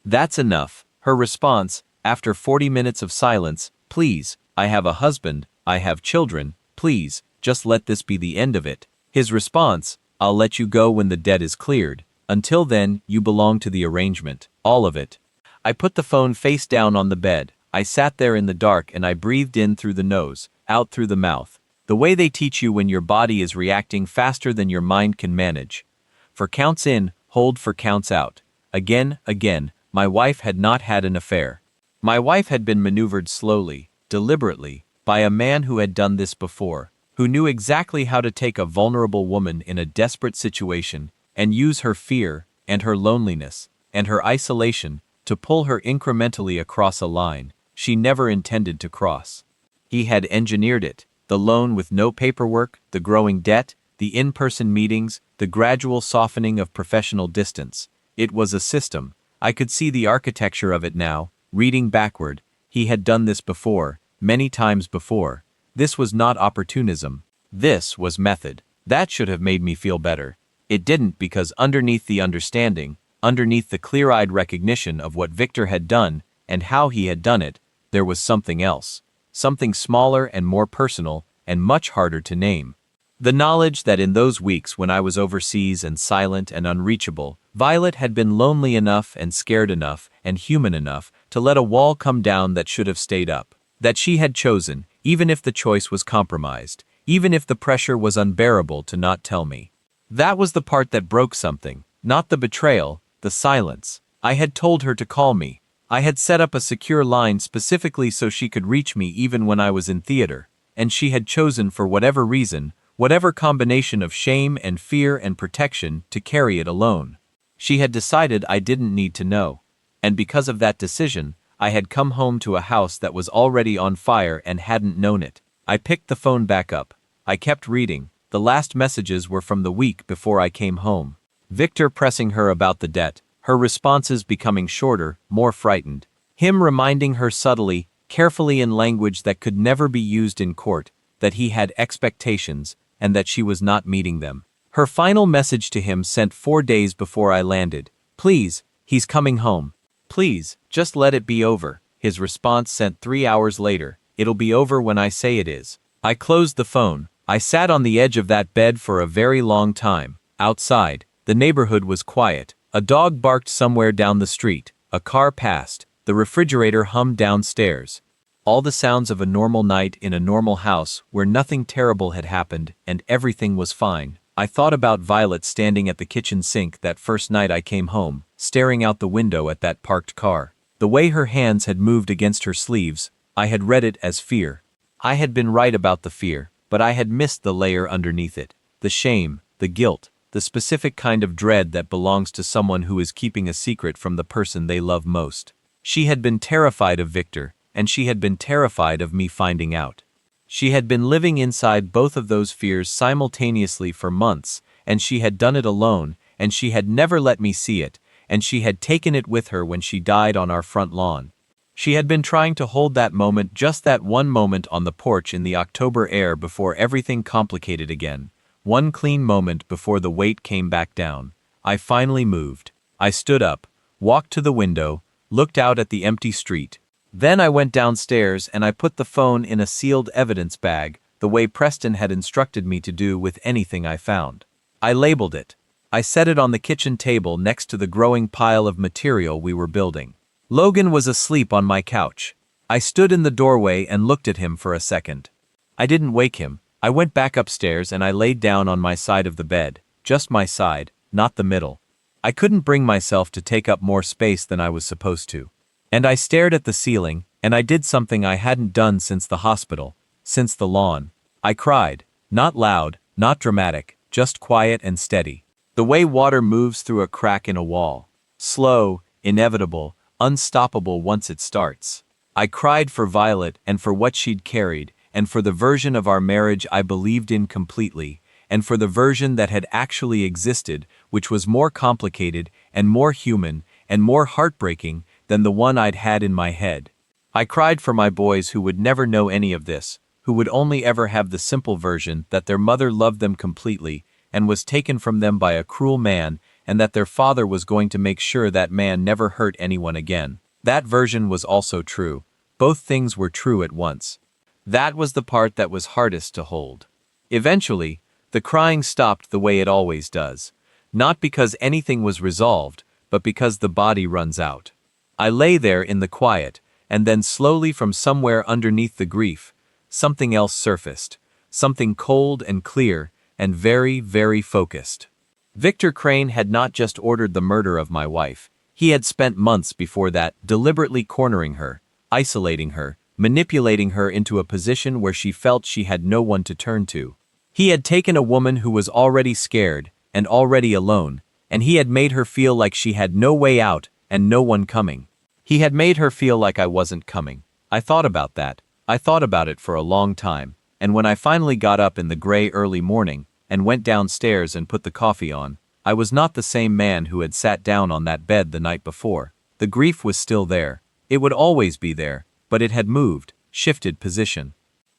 That's enough. Her response, after 40 minutes of silence, please, I have a husband, I have children, please, just let this be the end of it. His response, I'll let you go when the debt is cleared. Until then, you belong to the arrangement, all of it. I put the phone face down on the bed. I sat there in the dark and I breathed in through the nose, out through the mouth. The way they teach you when your body is reacting faster than your mind can manage. For counts in, hold for counts out. Again, my wife had not had an affair. My wife had been maneuvered slowly, deliberately, by a man who had done this before, who knew exactly how to take a vulnerable woman in a desperate situation and use her fear and her loneliness and her isolation to pull her incrementally across a line she never intended to cross. He had engineered it, the loan with no paperwork, the growing debt, the in-person meetings, the gradual softening of professional distance. It was a system. I could see the architecture of it now, reading backward. He had done this before, many times before. This was not opportunism. This was method. That should have made me feel better. It didn't, because underneath the understanding, underneath the clear-eyed recognition of what Victor had done and how he had done it, there was something else. Something smaller and more personal and much harder to name. The knowledge that in those weeks when I was overseas and silent and unreachable, Violet had been lonely enough and scared enough and human enough to let a wall come down that should have stayed up. That she had chosen, even if the choice was compromised, even if the pressure was unbearable, to not tell me. That was the part that broke something, not the betrayal, the silence. I had told her to call me. I had set up a secure line specifically so she could reach me even when I was in theater, and she had chosen, for whatever reason, whatever combination of shame and fear and protection, to carry it alone. She had decided I didn't need to know, and because of that decision, I had come home to a house that was already on fire and hadn't known it. I picked the phone back up. I kept reading. The last messages were from the week before I came home. Victor pressing her about the debt, her responses becoming shorter, more frightened. Him reminding her subtly, carefully, in language that could never be used in court, that he had expectations and that she was not meeting them. Her final message to him sent 4 days before I landed. "Please, he's coming home. Please, just let it be over." His response sent 3 hours later. "It'll be over when I say it is." I closed the phone. I sat on the edge of that bed for a very long time. Outside, the neighborhood was quiet. A dog barked somewhere down the street. A car passed. The refrigerator hummed downstairs. All the sounds of a normal night in a normal house where nothing terrible had happened and everything was fine. I thought about Violet standing at the kitchen sink that first night I came home, staring out the window at that parked car. The way her hands had moved against her sleeves, I had read it as fear. I had been right about the fear, but I had missed the layer underneath it. The shame, the guilt, the specific kind of dread that belongs to someone who is keeping a secret from the person they love most. She had been terrified of Victor, and she had been terrified of me finding out. She had been living inside both of those fears simultaneously for months, and she had done it alone, and she had never let me see it, and she had taken it with her when she died on our front lawn. She had been trying to hold that moment, just that one moment on the porch in the October air before everything complicated again. One clean moment before the weight came back down. I finally moved. I stood up, walked to the window, looked out at the empty street. Then I went downstairs and I put the phone in a sealed evidence bag, the way Preston had instructed me to do with anything I found. I labeled it. I set it on the kitchen table next to the growing pile of material we were building. Logan was asleep on my couch. I stood in the doorway and looked at him for a second. I didn't wake him. I went back upstairs and I laid down on my side of the bed, just my side, not the middle. I couldn't bring myself to take up more space than I was supposed to. And I stared at the ceiling, and I did something I hadn't done since the hospital, since the lawn. I cried, not loud, not dramatic, just quiet and steady. The way water moves through a crack in a wall. Slow, inevitable, unstoppable once it starts. I cried for Violet and for what she'd carried, and for the version of our marriage I believed in completely, and for the version that had actually existed, which was more complicated and more human and more heartbreaking than the one I'd had in my head. I cried for my boys who would never know any of this, who would only ever have the simple version that their mother loved them completely and was taken from them by a cruel man, and that their father was going to make sure that man never hurt anyone again. That version was also true. Both things were true at once. That was the part that was hardest to hold. Eventually, the crying stopped the way it always does. Not because anything was resolved, but because the body runs out. I lay there in the quiet, and then slowly from somewhere underneath the grief, something else surfaced. Something cold and clear, and very, very focused. Victor Crane had not just ordered the murder of my wife. He had spent months before that deliberately cornering her, isolating her, manipulating her into a position where she felt she had no one to turn to. He had taken a woman who was already scared and already alone, and he had made her feel like she had no way out and no one coming. He had made her feel like I wasn't coming. I thought about that. I thought about it for a long time, and when I finally got up in the gray early morning and went downstairs and put the coffee on, I was not the same man who had sat down on that bed the night before. The grief was still there. It would always be there, but it had moved, shifted position.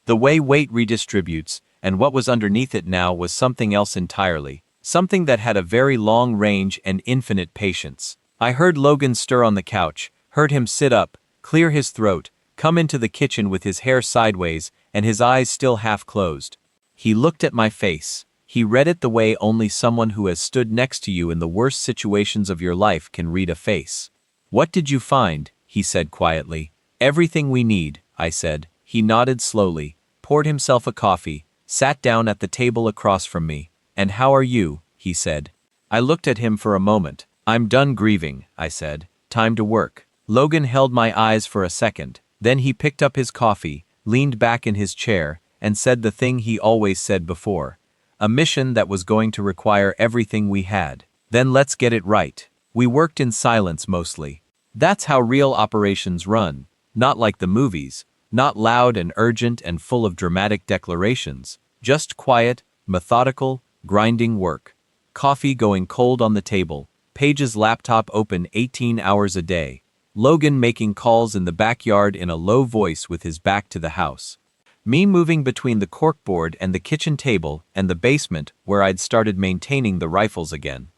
The way weight redistributes, and what was underneath it now was something else entirely, something that had a very long range and infinite patience. I heard Logan stir on the couch, heard him sit up, clear his throat, come into the kitchen with his hair sideways and his eyes still half closed. He looked at my face. He read it the way only someone who has stood next to you in the worst situations of your life can read a face. "What did you find?" he said quietly. "Everything we need," I said. He nodded slowly, poured himself a coffee, sat down at the table across from me. "And how are you?" he said. I looked at him for a moment. "I'm done grieving," I said. "Time to work." Logan held my eyes for a second. Then he picked up his coffee, leaned back in his chair, and said the thing he always said before. A mission that was going to require everything we had. Then let's get it right. We worked in silence mostly. That's how real operations run. Not like the movies. Not loud and urgent and full of dramatic declarations. Just quiet, methodical, grinding work. Coffee going cold on the table. Paige's laptop open 18 hours a day. Logan making calls in the backyard in a low voice with his back to the house. Me moving between the corkboard and the kitchen table and the basement where I'd started maintaining the rifles again.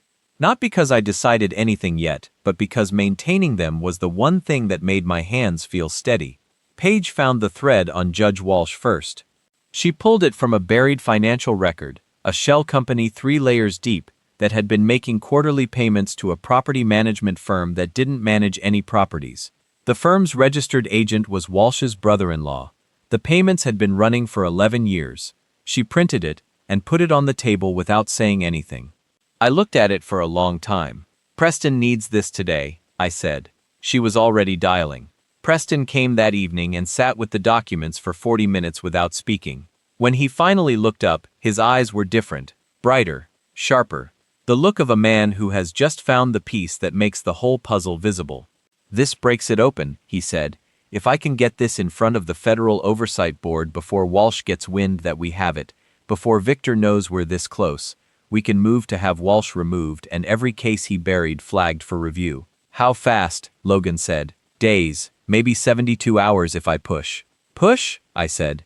Not because I decided anything yet, but because maintaining them was the one thing that made my hands feel steady. Paige found the thread on Judge Walsh first. She pulled it from a buried financial record, a shell company 3 layers deep that had been making quarterly payments to a property management firm that didn't manage any properties. The firm's registered agent was Walsh's brother-in-law. The payments had been running for 11 years. She printed it and put it on the table without saying anything. I looked at it for a long time. "Preston needs this today," I said. She was already dialing. Preston came that evening and sat with the documents for 40 minutes without speaking. When he finally looked up, his eyes were different, brighter, sharper. The look of a man who has just found the piece that makes the whole puzzle visible. "This breaks it open," he said. "If I can get this in front of the Federal Oversight Board before Walsh gets wind that we have it, before Victor knows we're this close, we can move to have Walsh removed and every case he buried flagged for review." "How fast?" Logan said. "Days, maybe 72 hours if I push." "Push?" I said.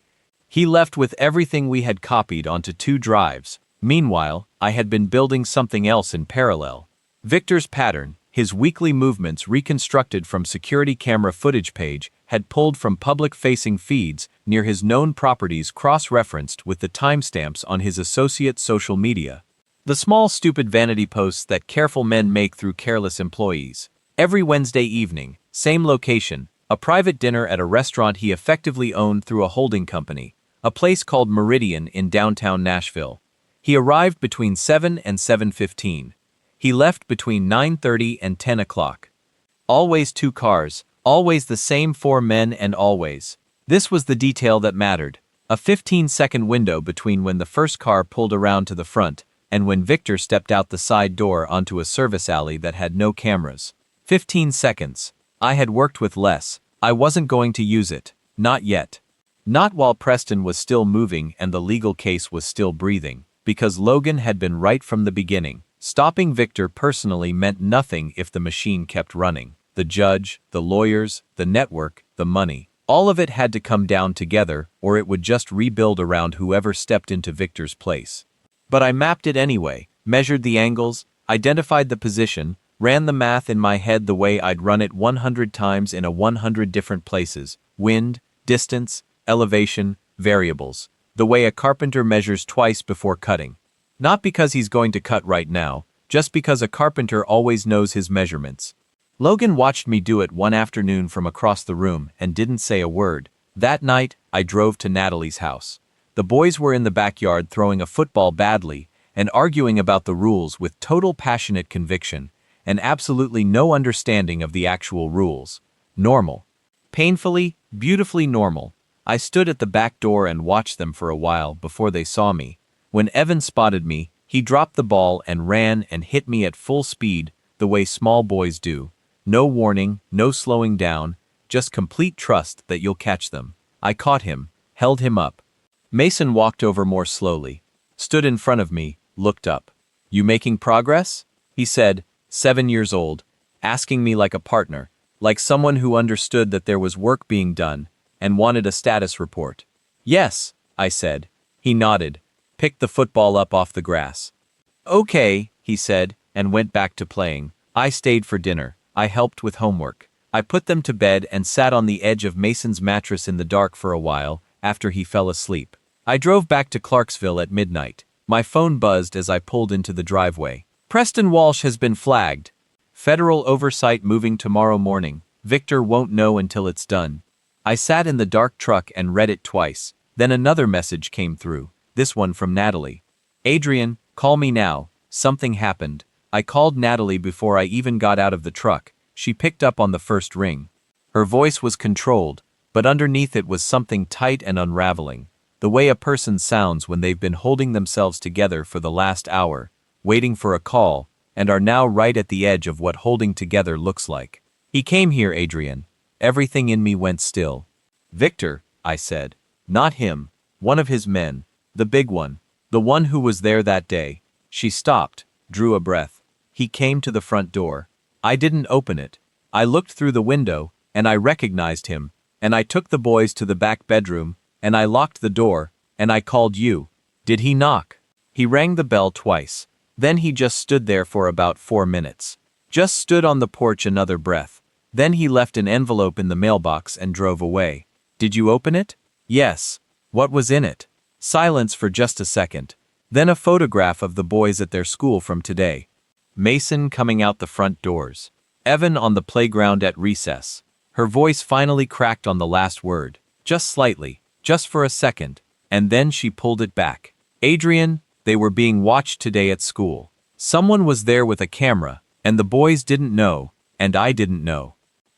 He left with everything we had copied onto 2 drives. Meanwhile, I had been building something else in parallel. Victor's pattern, his weekly movements reconstructed from security camera footage Paige had pulled from public-facing feeds near his known properties cross-referenced with the timestamps on his associate's social media. The small stupid vanity posts that careful men make through careless employees. Every Wednesday evening, same location, a private dinner at a restaurant he effectively owned through a holding company, a place called Meridian in downtown Nashville. He arrived between 7 and 7:15. He left between 9:30 and 10 o'clock. Always 2 cars, always the same 4 men and always. This was the detail that mattered. A 15-second window between when the first car pulled around to the front and when Victor stepped out the side door onto a service alley that had no cameras. 15 seconds. I had worked with less. I wasn't going to use it. Not yet. Not while Preston was still moving and the legal case was still breathing. Because Logan had been right from the beginning. Stopping Victor personally meant nothing if the machine kept running. The judge, the lawyers, the network, the money. All of it had to come down together or it would just rebuild around whoever stepped into Victor's place. But I mapped it anyway, measured the angles, identified the position, ran the math in my head the way I'd run it 100 times in 100 different places. Wind, distance, elevation, variables. The way a carpenter measures twice before cutting. Not because he's going to cut right now, just because a carpenter always knows his measurements. Logan watched me do it one afternoon from across the room and didn't say a word. That night, I drove to Natalie's house. The boys were in the backyard throwing a football badly and arguing about the rules with total passionate conviction and absolutely no understanding of the actual rules. Normal. Painfully, Beautifully normal. I stood at the back door and watched them for a while before they saw me. When Evan spotted me, he dropped the ball and ran and hit me at full speed, the way small boys do. No warning, no slowing down, just complete trust that you'll catch them. I caught him, held him up. Mason walked over more slowly, stood in front of me, looked up. "You making progress?" he said, 7 years old, asking me like a partner, like someone who understood that there was work being done, and wanted a status report. "Yes," I said. He nodded, picked the football up off the grass. "Okay," he said, and went back to playing. I stayed for dinner. I helped with homework. I put them to bed and sat on the edge of Mason's mattress in the dark for a while, after he fell asleep. I drove back to Clarksville at midnight. My phone buzzed as I pulled into the driveway. "Preston Walsh has been flagged. Federal oversight moving tomorrow morning. Victor won't know until it's done." I sat in the dark truck and read it twice. Then another message came through, this one from Natalie. "Adrian, call me now. Something happened." I called Natalie before I even got out of the truck. She picked up on the first ring. Her voice was controlled, but underneath it was something tight and unraveling. The way a person sounds when they've been holding themselves together for the last hour, waiting for a call, and are now right at the edge of what holding together looks like. "He came here, Adrian." Everything in me went still. "Victor," I said. "Not him. One of his men. The big one. The one who was there that day." She stopped, drew a breath. "He came to the front door. I didn't open it. I looked through the window, and I recognized him, and I took the boys to the back bedroom, and I locked the door, and I called you." "Did he knock?" "He rang the bell twice. Then he just stood there for about 4 minutes. Just stood on the porch another breath. Then he left an envelope in the mailbox and drove away." "Did you open it?" "Yes." "What was in it?" Silence for just a second. Then a photograph of the boys at their school from today. Mason coming out the front doors. Evan on the playground at recess. Her voice finally cracked on the last word. Just slightly, just for a second, and then she pulled it back. "Adrian, they were being watched today at school. Someone was there with a camera, and the boys didn't know, and I didn't know."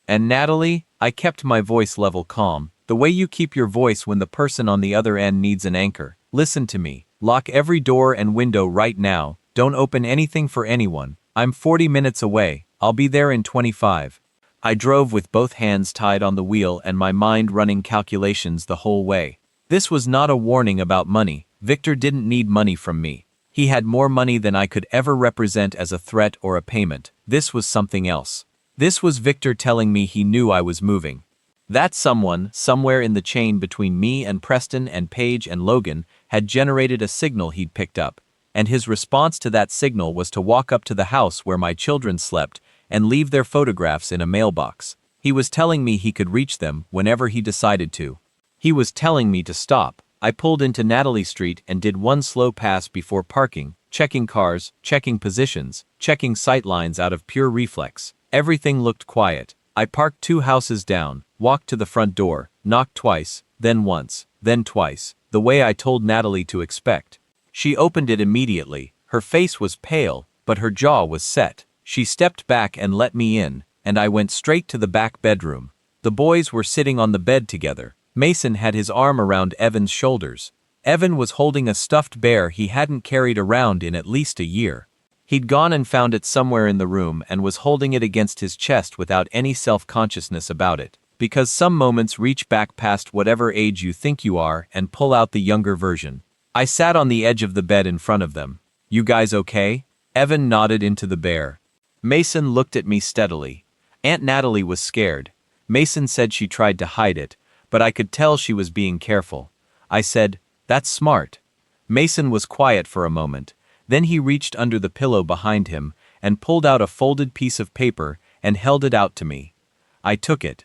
"And Natalie," I kept my voice level calm, the way you keep your voice when the person on the other end needs an anchor. "Listen to me. Lock every door and window right now. Don't open anything for anyone. I'm 40 minutes away. I'll be there in 25. I drove with both hands tied on the wheel and my mind running calculations the whole way. This was not a warning about money. Victor didn't need money from me. He had more money than I could ever represent as a threat or a payment. This was something else. This was Victor telling me he knew I was moving. That someone, somewhere in the chain between me and Preston and Paige and Logan, had generated a signal he'd picked up, and his response to that signal was to walk up to the house where my children slept and leave their photographs in a mailbox. He was telling me he could reach them whenever he decided to. He was telling me to stop. I pulled into Natalie Street and did one slow pass before parking, checking cars, checking positions, checking sightlines out of pure reflex. Everything looked quiet. I parked 2 houses down, walked to the front door, knocked twice, then once, then twice, the way I told Natalie to expect. She opened it immediately. Her face was pale, but her jaw was set. She stepped back and let me in, and I went straight to the back bedroom. The boys were sitting on the bed together. Mason had his arm around Evan's shoulders. Evan was holding a stuffed bear he hadn't carried around in at least a year. He'd gone and found it somewhere in the room and was holding it against his chest without any self-consciousness about it. Because some moments reach back past whatever age you think you are and pull out the younger version. I sat on the edge of the bed in front of them. "You guys okay?" Evan nodded into the bear. Mason looked at me steadily. Aunt Natalie was scared. Mason said she tried to hide it, but I could tell she was being careful. I said, "That's smart." Mason was quiet for a moment. Then he reached under the pillow behind him and pulled out a folded piece of paper and held it out to me. I took it.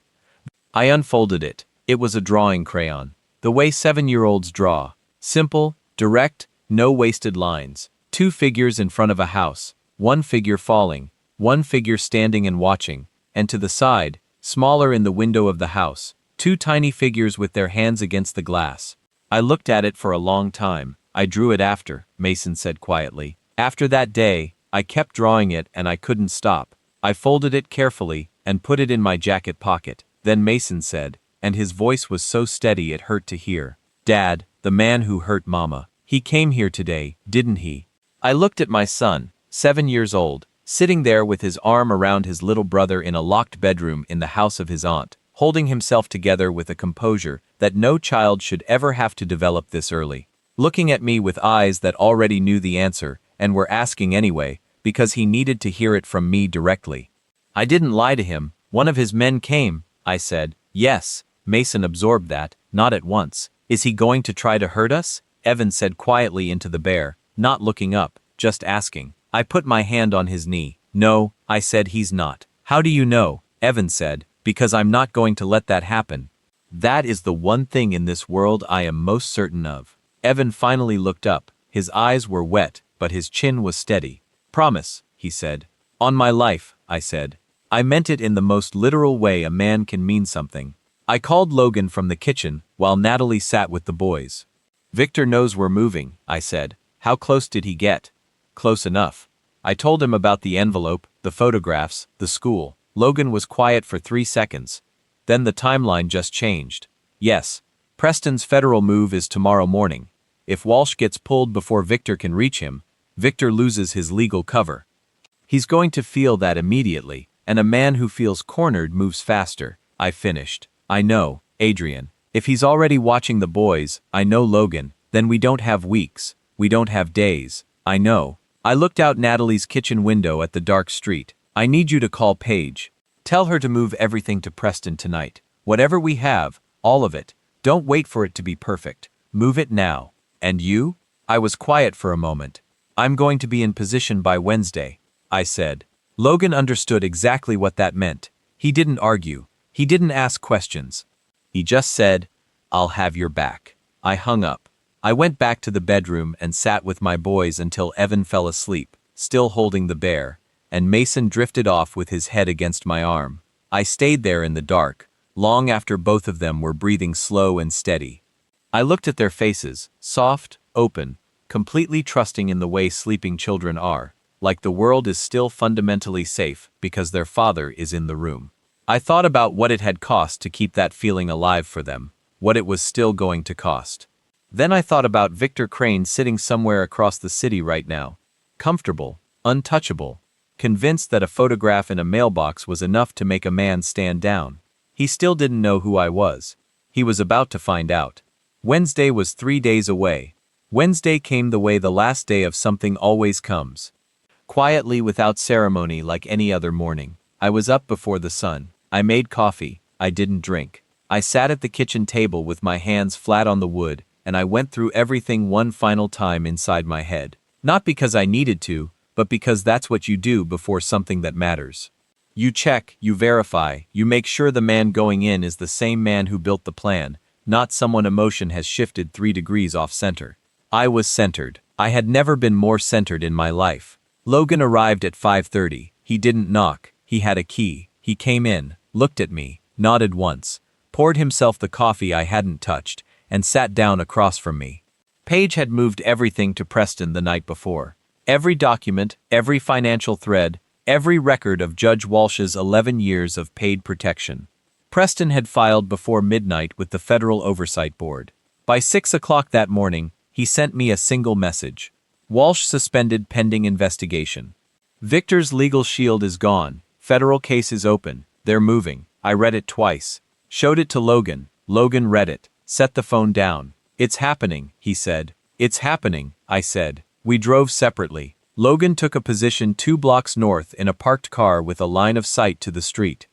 I unfolded it. It was a drawing crayon. The way 7-year-olds draw. Simple, direct, no wasted lines. 2 figures in front of a house. 1 figure falling. 1 figure standing and watching. And to the side, smaller in the window of the house, 2 tiny figures with their hands against the glass. I looked at it for a long time. "I drew it after," Mason said quietly. "After that day, I kept drawing it and I couldn't stop. I folded it carefully and put it in my jacket pocket." Then Mason said, and his voice was so steady it hurt to hear. Dad, the man who hurt Mama. He came here today, didn't he? I looked at my son, 7 years old, sitting there with his arm around his little brother in a locked bedroom in the house of his aunt, holding himself together with a composure that no child should ever have to develop this early. Looking at me with eyes that already knew the answer and were asking anyway, because he needed to hear it from me directly. I didn't lie to him. One of his men came, I said. Yes, Mason absorbed that, not at once. Is he going to try to hurt us? Evan said quietly into the bear, not looking up, just asking. I put my hand on his knee. No, I said, he's not. How do you know? Evan said, because I'm not going to let that happen. That is the one thing in this world I am most certain of. Evan finally looked up. His eyes were wet, but his chin was steady. Promise, he said. On my life, I said. I meant it in the most literal way a man can mean something. I called Logan from the kitchen while Natalie sat with the boys. Victor knows we're moving, I said. How close did he get? Close enough. I told him about the envelope, the photographs, the school. Logan was quiet for 3 seconds. Then the timeline just changed. Yes, Preston's federal move is tomorrow morning. If Walsh gets pulled before Victor can reach him, Victor loses his legal cover. He's going to feel that immediately, and a man who feels cornered moves faster. I finished. I know, Adrian. If he's already watching the boys, I know Logan, then we don't have weeks. We don't have days. I know. I looked out Natalie's kitchen window at the dark street. I need you to call Paige. Tell her to move everything to Preston tonight. Whatever we have, all of it. Don't wait for it to be perfect. Move it now. And you? I was quiet for a moment. I'm going to be in position by Wednesday, I said. Logan understood exactly what that meant. He didn't argue. He didn't ask questions. He just said, I'll have your back. I hung up. I went back to the bedroom and sat with my boys until Evan fell asleep, still holding the bear, and Mason drifted off with his head against my arm. I stayed there in the dark, long after both of them were breathing slow and steady. I looked at their faces, soft, open, completely trusting in the way sleeping children are, like the world is still fundamentally safe because their father is in the room. I thought about what it had cost to keep that feeling alive for them, what it was still going to cost. Then I thought about Victor Crane sitting somewhere across the city right now, comfortable, untouchable, convinced that a photograph in a mailbox was enough to make a man stand down. He still didn't know who I was. He was about to find out. Wednesday was 3 days away. Wednesday came the way the last day of something always comes. Quietly, without ceremony, like any other morning. I was up before the sun. I made coffee. I didn't drink. I sat at the kitchen table with my hands flat on the wood, and I went through everything one final time inside my head. Not because I needed to, but because that's what you do before something that matters. You check, you verify, you make sure the man going in is the same man who built the plan, not someone emotion has shifted 3 degrees off center. I was centered. I had never been more centered in my life. Logan arrived at 5:30. He didn't knock. He had a key. He came in, looked at me, nodded once, poured himself the coffee I hadn't touched, and sat down across from me. Paige had moved everything to Preston the night before. Every document, every financial thread, every record of Judge Walsh's 11 years of paid protection. Preston had filed before midnight with the Federal Oversight Board. By 6 o'clock that morning, he sent me a single message. Walsh suspended pending investigation. Victor's legal shield is gone. Federal case is open. They're moving. I read it twice. Showed it to Logan. Logan read it. Set the phone down. It's happening, he said. It's happening, I said. We drove separately. Logan took a position 2 blocks north in a parked car with a line of sight to the street.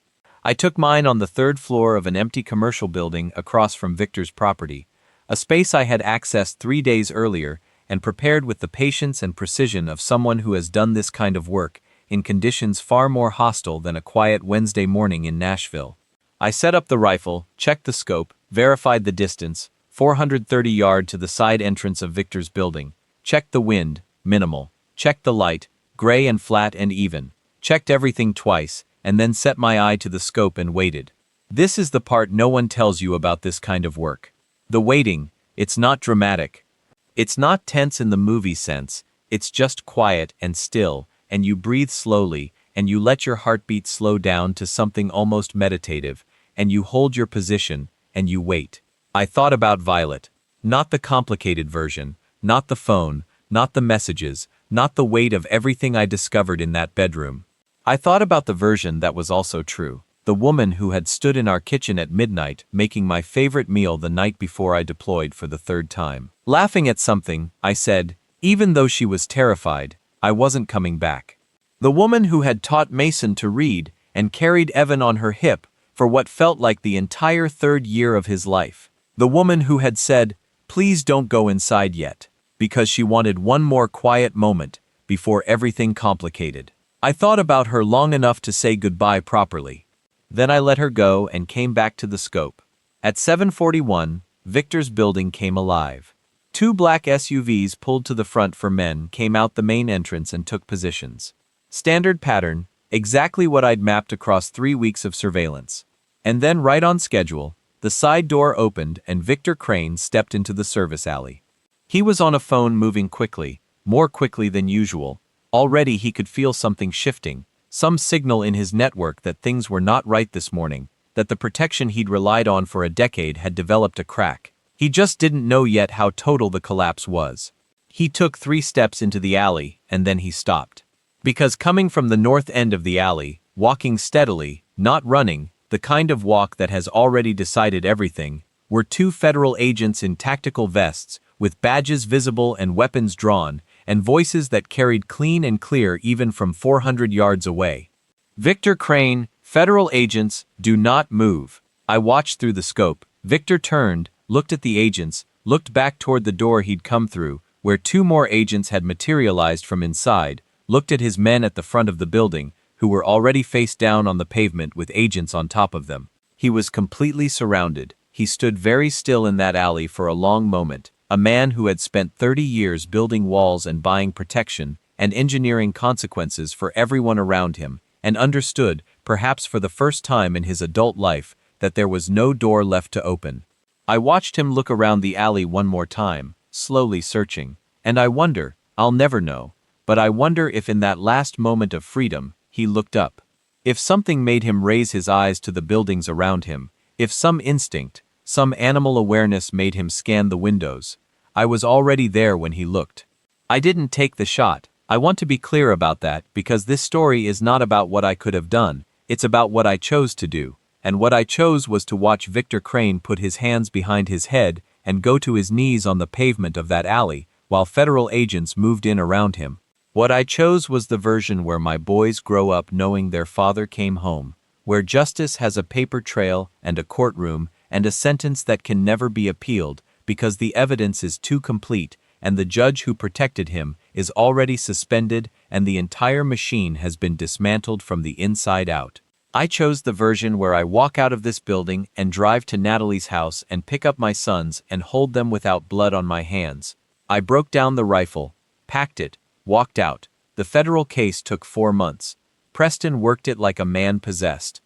I took mine on the 3rd floor of an empty commercial building across from Victor's property, a space I had accessed 3 days earlier and prepared with the patience and precision of someone who has done this kind of work in conditions far more hostile than a quiet Wednesday morning in Nashville. I set up the rifle, checked the scope, verified the distance, 430 yards to the side entrance of Victor's building, checked the wind, minimal, checked the light, gray and flat and even, checked everything twice, and then set my eye to the scope and waited. This is the part no one tells you about this kind of work. The waiting, it's not dramatic. It's not tense in the movie sense, it's just quiet and still, and you breathe slowly, and you let your heartbeat slow down to something almost meditative, and you hold your position, and you wait. I thought about Violet. Not the complicated version, not the phone, not the messages, not the weight of everything I discovered in that bedroom. I thought about the version that was also true. The woman who had stood in our kitchen at midnight making my favorite meal the night before I deployed for the third time. Laughing at something, I said, even though she was terrified, I wasn't coming back. The woman who had taught Mason to read and carried Evan on her hip for what felt like the entire third year of his life. The woman who had said, please don't go inside yet, because she wanted one more quiet moment before everything complicated. I thought about her long enough to say goodbye properly. Then I let her go and came back to the scope. At 7:41, Victor's building came alive. 2 black SUVs pulled to the front for men came out the main entrance and took positions. Standard pattern, exactly what I'd mapped across 3 weeks of surveillance. And then right on schedule, the side door opened and Victor Crane stepped into the service alley. He was on a phone moving quickly, more quickly than usual. Already he could feel something shifting, some signal in his network that things were not right this morning, that the protection he'd relied on for a decade had developed a crack. He just didn't know yet how total the collapse was. He took 3 steps into the alley, and then he stopped. Because coming from the north end of the alley, walking steadily, not running, the kind of walk that has already decided everything, were 2 federal agents in tactical vests, with badges visible and weapons drawn, and voices that carried clean and clear even from 400 yards away. Victor Crane, federal agents, do not move. I watched through the scope. Victor turned, looked at the agents, looked back toward the door he'd come through, where 2 more agents had materialized from inside, looked at his men at the front of the building, who were already face down on the pavement with agents on top of them. He was completely surrounded. He stood very still in that alley for a long moment. A man who had spent 30 years building walls and buying protection and engineering consequences for everyone around him, and understood, perhaps for the first time in his adult life, that there was no door left to open. I watched him look around the alley one more time, slowly searching, and I wonder, I'll never know, but I wonder if in that last moment of freedom, he looked up. If something made him raise his eyes to the buildings around him, if some instinct, some animal awareness made him scan the windows. I was already there when he looked. I didn't take the shot. I want to be clear about that because this story is not about what I could have done, it's about what I chose to do, and what I chose was to watch Victor Crane put his hands behind his head and go to his knees on the pavement of that alley while federal agents moved in around him. What I chose was the version where my boys grow up knowing their father came home, where justice has a paper trail and a courtroom and a sentence that can never be appealed, because the evidence is too complete and the judge who protected him is already suspended and the entire machine has been dismantled from the inside out. I chose the version where I walk out of this building and drive to Natalie's house and pick up my sons and hold them without blood on my hands. I broke down the rifle, packed it, walked out. The federal case took 4 months. Preston worked it like a man possessed.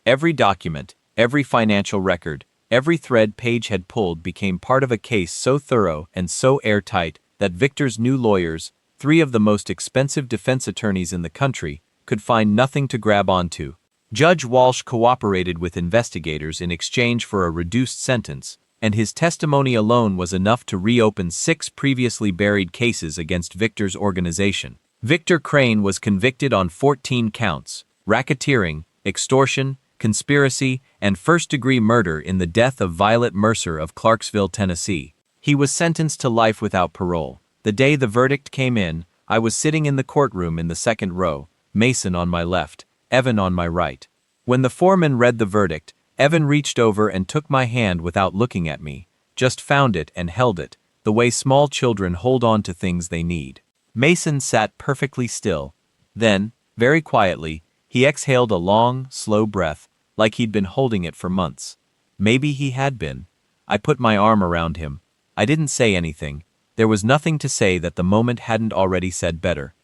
Every document, every financial record, every thread Page had pulled became part of a case so thorough and so airtight that Victor's new lawyers, 3 of the most expensive defense attorneys in the country, could find nothing to grab onto. Judge Walsh cooperated with investigators in exchange for a reduced sentence, and his testimony alone was enough to reopen 6 previously buried cases against Victor's organization. Victor Crane was convicted on 14 counts: racketeering, extortion, conspiracy, and first-degree murder in the death of Violet Mercer of Clarksville, Tennessee. He was sentenced to life without parole. The day the verdict came in, I was sitting in the courtroom in the second row, Mason on my left, Evan on my right. When the foreman read the verdict, Evan reached over and took my hand without looking at me, just found it and held it, the way small children hold on to things they need. Mason sat perfectly still. Then, very quietly, he exhaled a long, slow breath, like he'd been holding it for months. Maybe he had been. I put my arm around him. I didn't say anything. There was nothing to say that the moment hadn't already said better.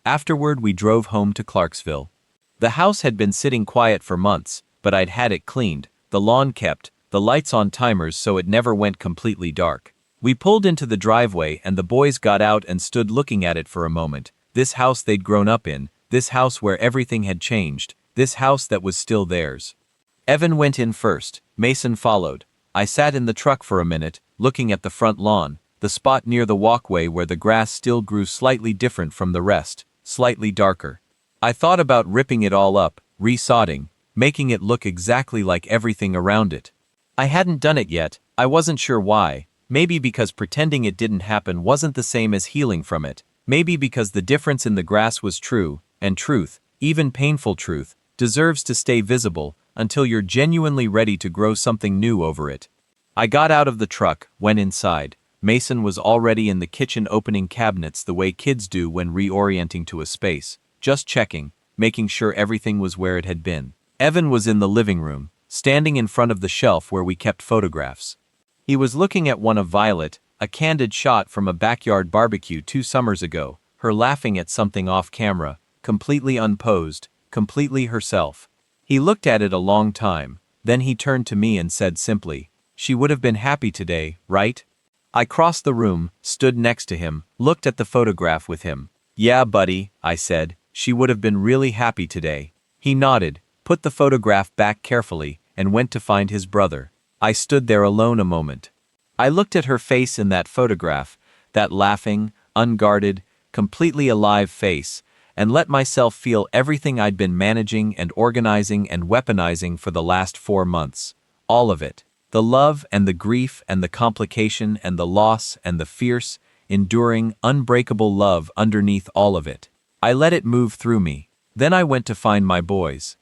Afterward, we drove home to Clarksville. The house had been sitting quiet for months, but I'd had it cleaned, the lawn kept, the lights on timers so it never went completely dark. We pulled into the driveway and the boys got out and stood looking at it for a moment. This house they'd grown up in, this house where everything had changed, this house that was still theirs. Evan went in first, Mason followed. I sat in the truck for a minute, looking at the front lawn, the spot near the walkway where the grass still grew slightly different from the rest, slightly darker. I thought about ripping it all up, resodding, making it look exactly like everything around it. I hadn't done it yet. I wasn't sure why. Maybe because pretending it didn't happen wasn't the same as healing from it. Maybe because the difference in the grass was true, and truth, even painful truth, deserves to stay visible until you're genuinely ready to grow something new over it. I got out of the truck, went inside. Mason was already in the kitchen opening cabinets the way kids do when reorienting to a space, just checking, making sure everything was where it had been. Evan was in the living room, standing in front of the shelf where we kept photographs. He was looking at one of Violet, a candid shot from a backyard barbecue 2 summers ago, her laughing at something off camera, completely unposed, completely herself. He looked at it a long time, then he turned to me and said simply, "She would have been happy today, right?" I crossed the room, stood next to him, looked at the photograph with him. "Yeah, buddy," I said, "she would have been really happy today." He nodded, put the photograph back carefully, and went to find his brother. I stood there alone a moment. I looked at her face in that photograph, that laughing, unguarded, completely alive face, and let myself feel everything I'd been managing and organizing and weaponizing for the last 4 months. All of it. The love and the grief and the complication and the loss and the fierce, enduring, unbreakable love underneath all of it. I let it move through me. Then I went to find my boys.